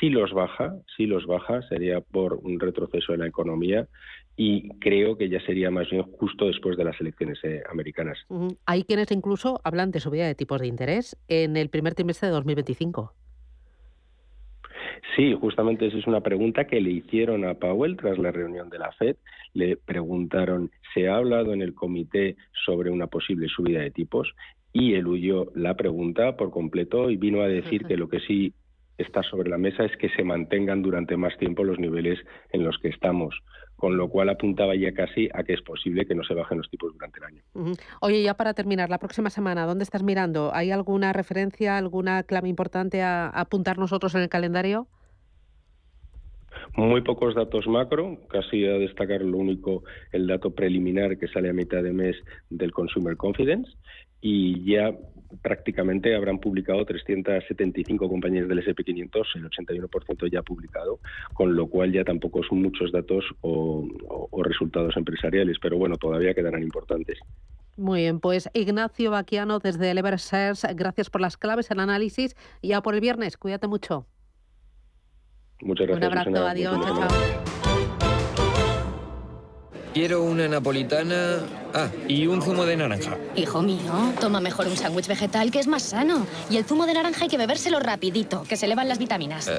Si los baja, sería por un retroceso en la economía y creo que ya sería más bien justo después de las elecciones americanas. Hay quienes incluso hablan de subida de tipos de interés en el primer trimestre de 2025. Sí, justamente esa es una pregunta que le hicieron a Powell tras la reunión de la FED. Le preguntaron, ¿se ha hablado en el comité sobre una posible subida de tipos? Y eluyó la pregunta por completo y vino a decir que lo que sí está sobre la mesa es que se mantengan durante más tiempo los niveles en los que estamos, con lo cual apuntaba ya casi a que es posible que no se bajen los tipos durante el año. Oye, ya para terminar, la próxima semana, ¿dónde estás mirando? ¿Hay alguna referencia, alguna clave importante a apuntar nosotros en el calendario? Muy pocos datos macro, casi a destacar lo único, el dato preliminar que sale a mitad de mes del Consumer Confidence, y ya prácticamente habrán publicado 375 compañías del S&P 500, el 81% ya publicado, con lo cual ya tampoco son muchos datos o resultados empresariales, pero bueno, todavía quedarán importantes. Muy bien, pues Ignacio Baquiano desde Lever Shares, gracias por las claves, el análisis, y ya por el viernes, cuídate mucho. Muchas gracias. Un abrazo, adiós, chao, chao. Quiero una napolitana... y un zumo de naranja. Hijo mío, toma mejor un sándwich vegetal que es más sano. Y el zumo de naranja hay que bebérselo rapidito, que se le van las vitaminas.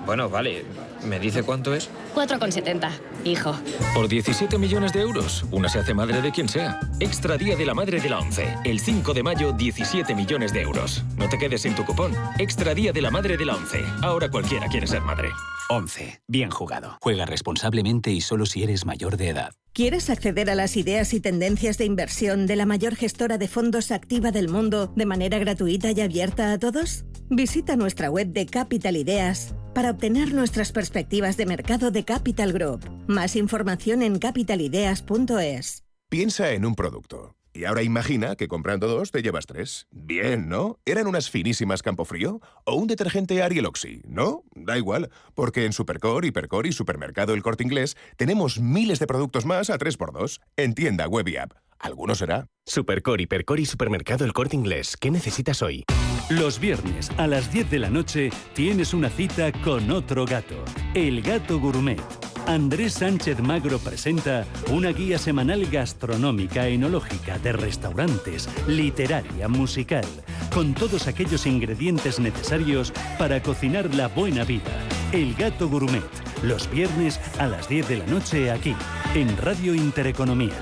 Bueno, vale. ¿Me dice cuánto es? 4,70, hijo. Por 17 millones de euros, una se hace madre de quien sea. Extra Día de la Madre de la ONCE. El 5 de mayo, 17 millones de euros. No te quedes sin tu cupón. Extra Día de la Madre de la ONCE. Ahora cualquiera quiere ser madre. ONCE. Bien jugado. Juega responsablemente y solo si eres mayor de edad. ¿Quieres acceder a las ideas y tendencias de inversión de la mayor gestora de fondos activa del mundo de manera gratuita y abierta a todos? Visita nuestra web de Capital Ideas para obtener nuestras perspectivas de mercado de Capital Group. Más información en capitalideas.es. Piensa en un producto. Y ahora imagina que comprando 2 te llevas 3. Bien, ¿no? ¿Eran unas finísimas Campofrío? ¿O un detergente Ariel Oxy? ¿No? Da igual, porque en Supercore, Hipercore y Supermercado El Corte Inglés tenemos miles de productos más a 3x2. En tienda, web y app. ¿Alguno será? Supercore, Hipercore y Supermercado El Corte Inglés. ¿Qué necesitas hoy? Los viernes a las 10 de la noche tienes una cita con otro gato, El Gato Gourmet. Andrés Sánchez Magro presenta una guía semanal gastronómica, enológica, de restaurantes, literaria, musical, con todos aquellos ingredientes necesarios para cocinar la buena vida. El Gato Gourmet, los viernes a las 10 de la noche aquí, en Radio Intereconomía.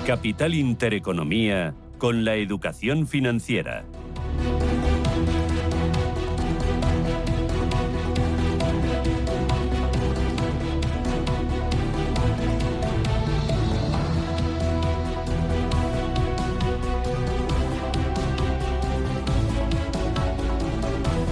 Capital Intereconomía con la educación financiera.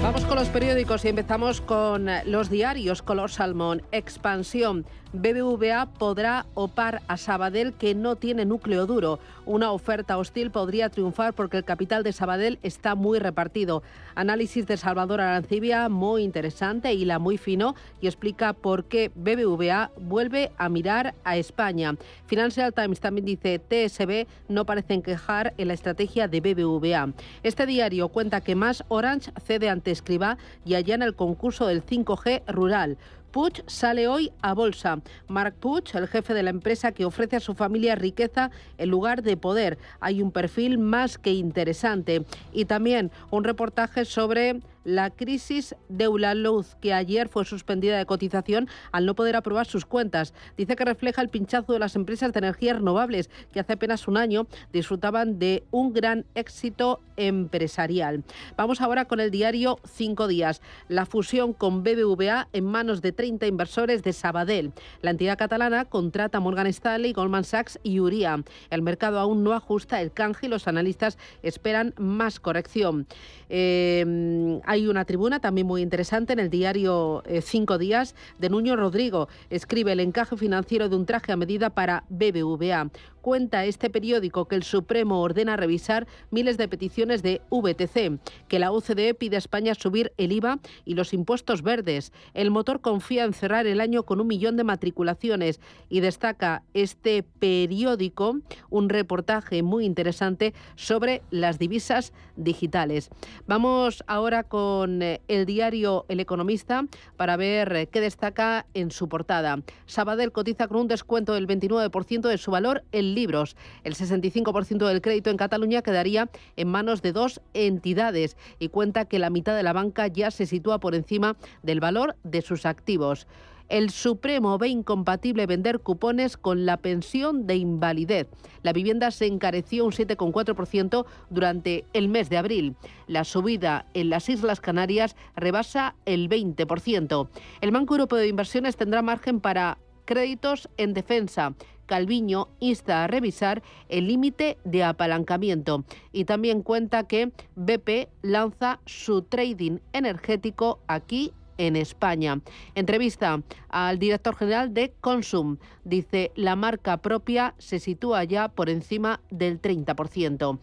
Vamos con los periódicos y empezamos con los diarios. Color salmón, expansión. BBVA podrá opar a Sabadell, que no tiene núcleo duro. Una oferta hostil podría triunfar porque el capital de Sabadell está muy repartido. Análisis de Salvador Arancibia, muy interesante, hila muy fino y explica por qué BBVA vuelve a mirar a España. Financial Times también dice: TSB no parecen quejar en la estrategia de BBVA. Este diario cuenta que Más Orange cede ante Escribá y allana el concurso del 5G rural. Puig sale hoy a bolsa. Marc Puig, el jefe de la empresa que ofrece a su familia riqueza en lugar de poder. Hay un perfil más que interesante. Y también un reportaje sobre la crisis de Eulaluz, que ayer fue suspendida de cotización al no poder aprobar sus cuentas. Dice que refleja el pinchazo de las empresas de energías renovables, que hace apenas un año disfrutaban de un gran éxito empresarial. Vamos ahora con el diario 5 días. La fusión con BBVA en manos de 30 inversores de Sabadell. La entidad catalana contrata a Morgan Stanley, Goldman Sachs y Uria. El mercado aún no ajusta el canje y los analistas esperan más corrección. Hay una tribuna también muy interesante en el diario 5 días de Nuño Rodrigo. Escribe: el encaje financiero de un traje a medida para BBVA. Cuenta este periódico que el Supremo ordena revisar miles de peticiones de VTC, que la OCDE pide a España subir el IVA y los impuestos verdes. El motor confía en cerrar el año con 1 millón de matriculaciones y destaca este periódico un reportaje muy interesante sobre las divisas digitales. Vamos ahora con el diario El Economista para ver qué destaca en su portada. Sabadell cotiza con un descuento del 29% de su valor en libros. El 65% del crédito en Cataluña quedaría en manos de 2 entidades y cuenta que la mitad de la banca ya se sitúa por encima del valor de sus activos. El Supremo ve incompatible vender cupones con la pensión de invalidez. La vivienda se encareció un 7,4% durante el mes de abril. La subida en las Islas Canarias rebasa el 20%. El Banco Europeo de Inversiones tendrá margen para créditos en defensa. Calviño insta a revisar el límite de apalancamiento y también cuenta que BP lanza su trading energético aquí en España. Entrevista al director general de Consum. Dice: la marca propia se sitúa ya por encima del 30%.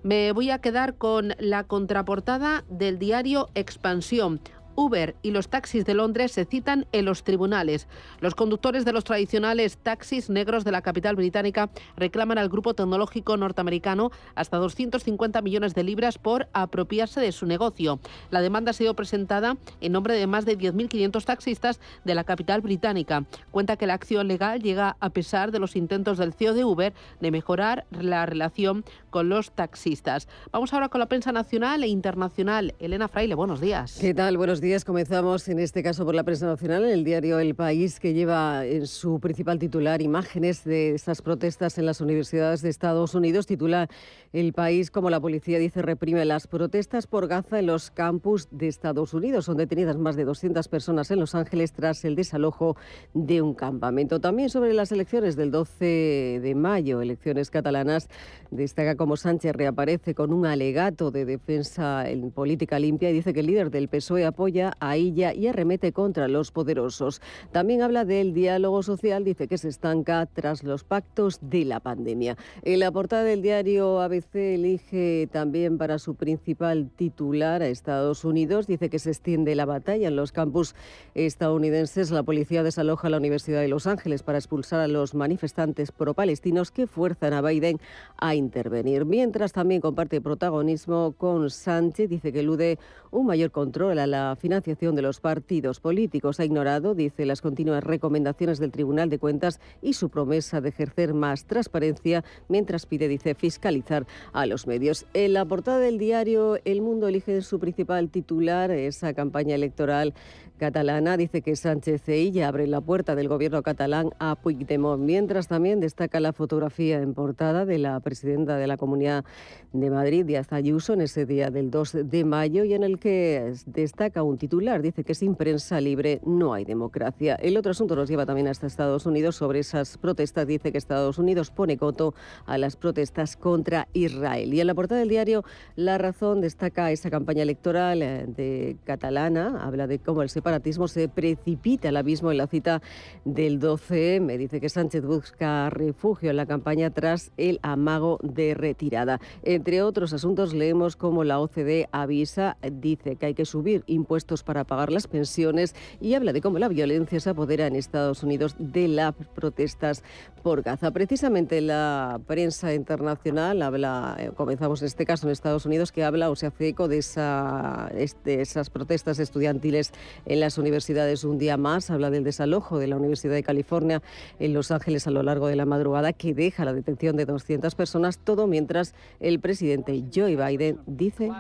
Me voy a quedar con la contraportada del diario Expansión. Uber y los taxis de Londres se citan en los tribunales. Los conductores de los tradicionales taxis negros de la capital británica reclaman al grupo tecnológico norteamericano hasta 250 millones de libras por apropiarse de su negocio. La demanda ha sido presentada en nombre de más de 10.500 taxistas de la capital británica. Cuenta que la acción legal llega a pesar de los intentos del CEO de Uber de mejorar la relación con los taxistas. Vamos ahora con la prensa nacional e internacional. Elena Fraile, buenos días. ¿Qué tal? Buenos días. Comenzamos en este caso por la prensa nacional, en el diario El País, que lleva en su principal titular imágenes de estas protestas en las universidades de Estados Unidos. Titula El País: como la policía dice reprime las protestas por Gaza en los campus de Estados Unidos. Son detenidas más de 200 personas en Los Ángeles tras el desalojo de un campamento. También sobre las elecciones del 12 de mayo, elecciones catalanas, destaca cómo Sánchez reaparece con un alegato de defensa en política limpia y dice que el líder del PSOE apoya apoya a ella y arremete contra los poderosos. También habla del diálogo social, dice que se estanca tras los pactos de la pandemia. En la portada del diario ABC elige también para su principal titular a Estados Unidos. Dice que se extiende la batalla en los campus estadounidenses. La policía desaloja la Universidad de Los Ángeles para expulsar a los manifestantes pro-palestinos que fuerzan a Biden a intervenir. Mientras también comparte protagonismo con Sánchez. Dice que elude un mayor control a la financiación de los partidos políticos. Ha ignorado, dice, las continuas recomendaciones del Tribunal de Cuentas y su promesa de ejercer más transparencia, mientras pide, dice, fiscalizar a los medios. En la portada del diario El Mundo elige su principal titular esa campaña electoral catalana. Dice que Sánchez e Illa abren la puerta del gobierno catalán a Puigdemont. Mientras también destaca la fotografía en portada de la presidenta de la Comunidad de Madrid, Díaz Ayuso, en ese día del 2 de mayo, y en el que destaca un titular. Dice que sin prensa libre no hay democracia. El otro asunto nos lleva también hasta Estados Unidos. Sobre esas protestas dice que Estados Unidos pone coto a las protestas contra Israel. Y en la portada del diario La Razón destaca esa campaña electoral de catalana. Habla de cómo el separatismo se precipita al abismo en la cita del 12M. Dice que Sánchez busca refugio en la campaña tras el amago de retirada. Entre otros asuntos leemos cómo la OCDE avisa, dice que hay que subir impuestos para pagar las pensiones y habla de cómo la violencia se apodera en Estados Unidos de las protestas por Gaza. Precisamente la prensa internacional habla, comenzamos en este caso en Estados Unidos, que habla o se hace eco de esas protestas estudiantiles en las universidades un día más. Habla del desalojo de la Universidad de California en Los Ángeles a lo largo de la madrugada, que deja la detención de 200 personas, todo mientras el presidente Joe Biden dice...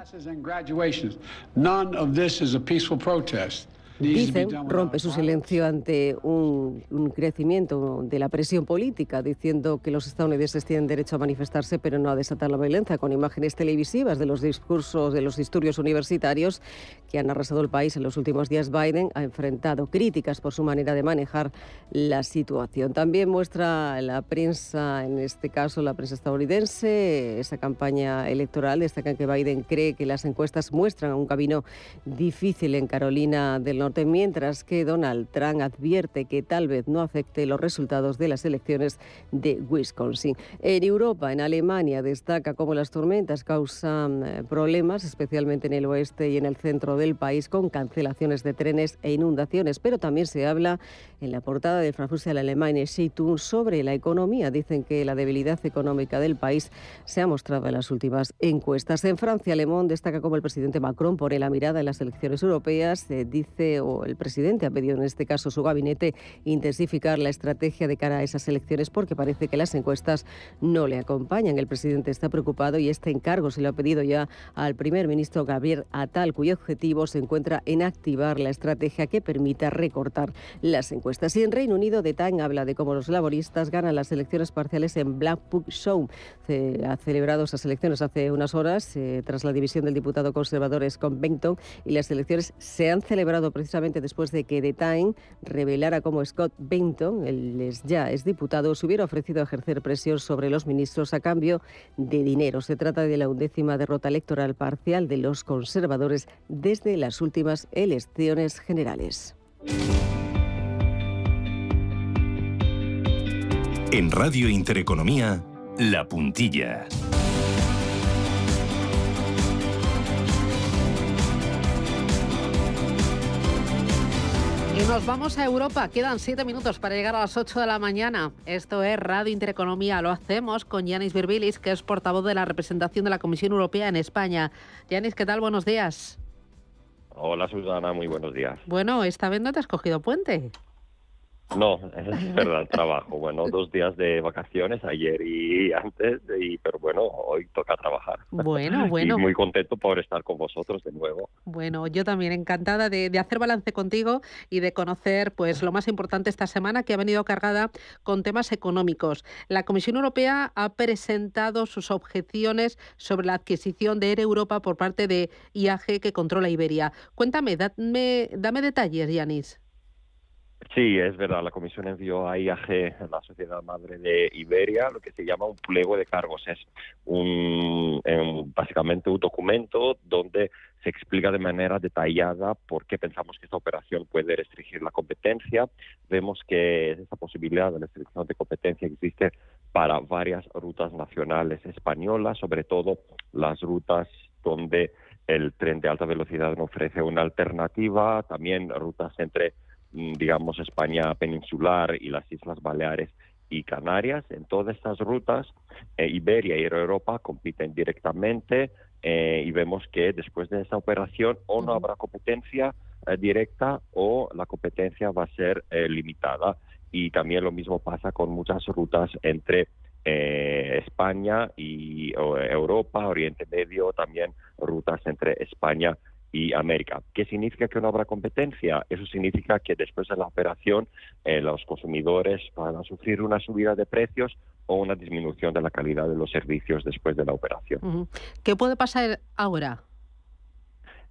Dice, rompe su silencio ante un crecimiento de la presión política, diciendo que los estadounidenses tienen derecho a manifestarse, pero no a desatar la violencia, con imágenes televisivas de los discursos de los disturbios universitarios que han arrasado el país en los últimos días. Biden ha enfrentado críticas por su manera de manejar la situación. También muestra la prensa, en este caso la prensa estadounidense, esa campaña electoral. Destacan que Biden cree que las encuestas muestran un camino difícil en Carolina del Norte, mientras que Donald Trump advierte que tal vez no afecte los resultados de las elecciones de Wisconsin. En Europa, en Alemania, destaca cómo las tormentas causan problemas, especialmente en el oeste y en el centro del país, con cancelaciones de trenes e inundaciones. Pero también se habla en la portada del Frankfurter Allgemeine Zeitung sobre la economía. Dicen que la debilidad económica del país se ha mostrado en las últimas encuestas. En Francia, Le Monde destaca cómo el presidente Macron pone la mirada en las elecciones europeas. Dice, o el presidente ha pedido en este caso su gabinete, intensificar la estrategia de cara a esas elecciones, porque parece que las encuestas no le acompañan. El presidente está preocupado y este encargo se lo ha pedido ya al primer ministro Gabriel Attal, cuyo objetivo se encuentra en activar la estrategia que permita recortar las encuestas. Y en Reino Unido, The Times habla de cómo los laboristas ganan las elecciones parciales en Blackpool. Se ha celebrado esas elecciones hace unas horas tras la división del diputado conservador Scott Benton, y las elecciones se han celebrado precisamente después de que The Times revelara cómo Scott Benton, el ya es diputado, se hubiera ofrecido a ejercer presión sobre los ministros a cambio de dinero. Se trata de la 11ª derrota electoral parcial de los conservadores desde las últimas elecciones generales. En Radio Intereconomía, La Puntilla. Y nos vamos a Europa. Quedan 7 minutos para llegar a las 8 de la mañana. Esto es Radio Intereconomía. Lo hacemos con Yanis Virbilis, que es portavoz de la representación de la Comisión Europea en España. Yanis, ¿qué tal? Buenos días. Hola, Susana. Muy buenos días. Bueno, esta vez no te has cogido puente. No, es verdad, trabajo. Bueno, 2 días de vacaciones, ayer y antes, pero bueno, hoy toca trabajar. Bueno. Y muy contento por estar con vosotros de nuevo. Bueno, yo también encantada de hacer balance contigo y de conocer pues lo más importante esta semana, que ha venido cargada con temas económicos. La Comisión Europea ha presentado sus objeciones sobre la adquisición de Air Europa por parte de IAG, que controla Iberia. Cuéntame, dame detalles, Yanis. Sí, es verdad, la Comisión envió a IAG, la sociedad madre de Iberia, lo que se llama un pliego de cargos. Es básicamente un documento donde se explica de manera detallada por qué pensamos que esta operación puede restringir la competencia. Vemos que esa posibilidad de restricción de competencia existe para varias rutas nacionales españolas, sobre todo las rutas donde el tren de alta velocidad no ofrece una alternativa, también rutas entre, digamos, España peninsular y las Islas Baleares y Canarias. En todas estas rutas, Iberia y Europa compiten directamente y vemos que después de esta operación o no habrá competencia directa o la competencia va a ser limitada. Y también lo mismo pasa con muchas rutas entre España y Europa, Oriente Medio, también rutas entre España y América. ¿Qué significa que no habrá competencia? Eso significa que después de la operación los consumidores van a sufrir una subida de precios o una disminución de la calidad de los servicios después de la operación. ¿Qué puede pasar ahora?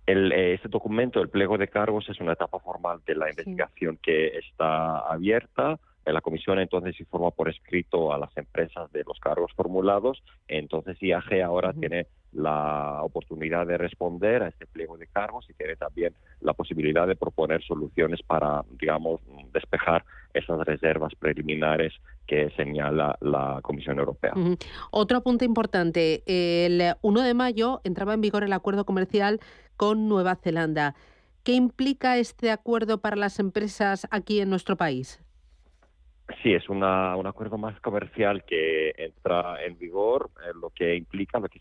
Este documento, el pliego de cargos, es una etapa formal de la investigación que está abierta. La comisión entonces informa por escrito a las empresas de los cargos formulados. Entonces IAG ahora tiene la oportunidad de responder a este pliego de cargos y tiene también la posibilidad de proponer soluciones para, digamos, despejar esas reservas preliminares que señala la Comisión Europea. Otro punto importante, el 1 de mayo entraba en vigor el acuerdo comercial con Nueva Zelanda. ¿Qué implica este acuerdo para las empresas aquí en nuestro país? Sí, es un acuerdo más comercial que entra en vigor, lo que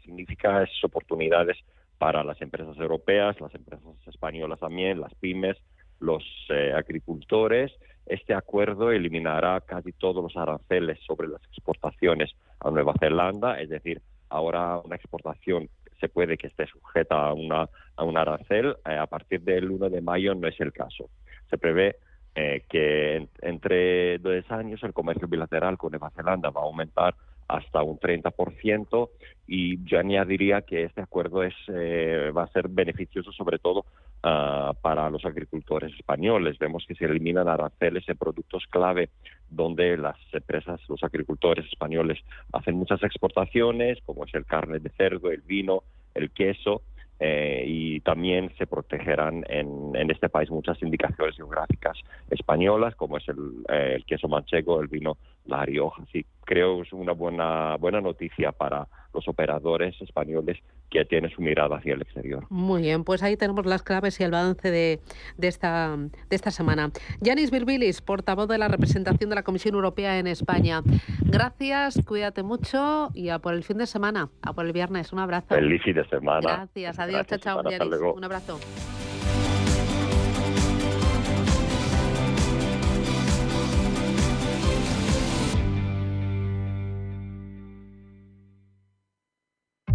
significa es oportunidades para las empresas europeas, las empresas españolas también, las pymes, los agricultores. Este acuerdo eliminará casi todos los aranceles sobre las exportaciones a Nueva Zelanda, es decir, ahora una exportación se puede que esté sujeta a un arancel, a partir del 1 de mayo no es el caso. Se prevé que entre 2 años el comercio bilateral con Nueva Zelanda va a aumentar hasta un 30% y yo añadiría que este acuerdo va a ser beneficioso sobre todo para los agricultores españoles. Vemos que se eliminan aranceles en productos clave donde las empresas, los agricultores españoles hacen muchas exportaciones, como es el carne de cerdo, el vino, el queso, y también se protegerán en este país muchas indicaciones geográficas españolas, como es el queso manchego, el vino La Rioja. Sí, creo que es una buena noticia para los operadores españoles que tienen su mirada hacia el exterior. Muy bien, pues ahí tenemos las claves y el balance de esta semana. Yanis Virbilis, portavoz de la representación de la Comisión Europea en España. Gracias, cuídate mucho y a por el fin de semana, a por el viernes. Un abrazo. Feliz fin de semana. Gracias, adiós, chao, Yanis. Un abrazo.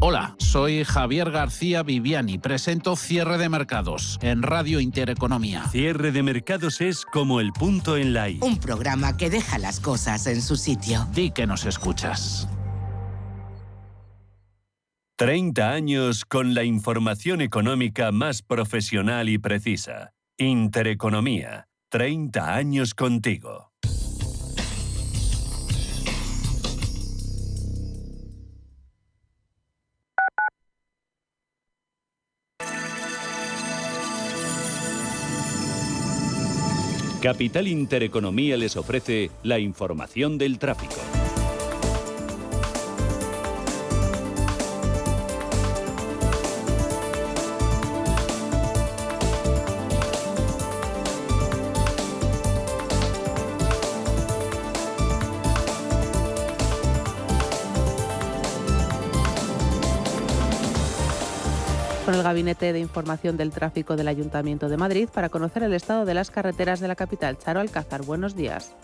Hola, soy Javier García Viviani. Presento Cierre de Mercados en Radio Intereconomía. Cierre de Mercados es como el punto en la I. Un programa que deja las cosas en su sitio. Di que nos escuchas. 30 años con la información económica más profesional y precisa. Intereconomía. 30 años contigo. Capital Intereconomía les ofrece la información del tráfico. Con el Gabinete de Información del Tráfico del Ayuntamiento de Madrid para conocer el estado de las carreteras de la capital. Charo Alcázar, buenos días.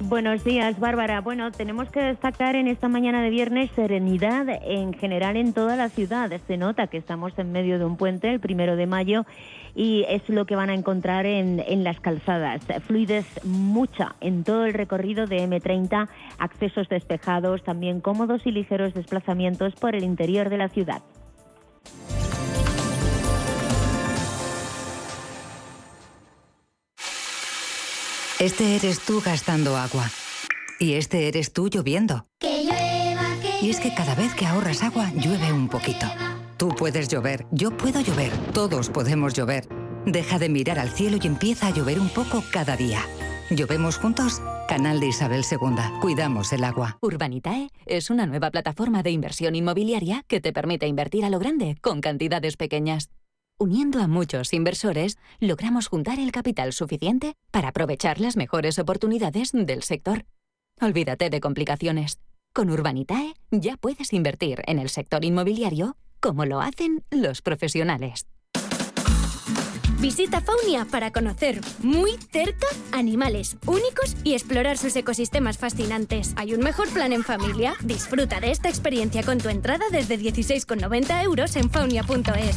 Buenos días, Bárbara. Bueno, tenemos que destacar en esta mañana de viernes serenidad en general en toda la ciudad. Se nota que estamos en medio de un puente, el 1 de mayo, y es lo que van a encontrar en las calzadas. Fluidez mucha en todo el recorrido de M30, accesos despejados, también cómodos y ligeros desplazamientos por el interior de la ciudad. Este eres tú gastando agua. Y este eres tú lloviendo. Que llueva, que y es que cada vez que ahorras agua, llueve un poquito. Tú puedes llover, yo puedo llover, todos podemos llover. Deja de mirar al cielo y empieza a llover un poco cada día. ¿Llovemos juntos? Canal de Isabel II. Cuidamos el agua. Urbanitae es una nueva plataforma de inversión inmobiliaria que te permite invertir a lo grande con cantidades pequeñas. Uniendo a muchos inversores, logramos juntar el capital suficiente para aprovechar las mejores oportunidades del sector. Olvídate de complicaciones. Con Urbanitae ya puedes invertir en el sector inmobiliario como lo hacen los profesionales. Visita Faunia para conocer muy cerca animales únicos y explorar sus ecosistemas fascinantes. ¿Hay un mejor plan en familia? Disfruta de esta experiencia con tu entrada desde 16,90 € en faunia.es.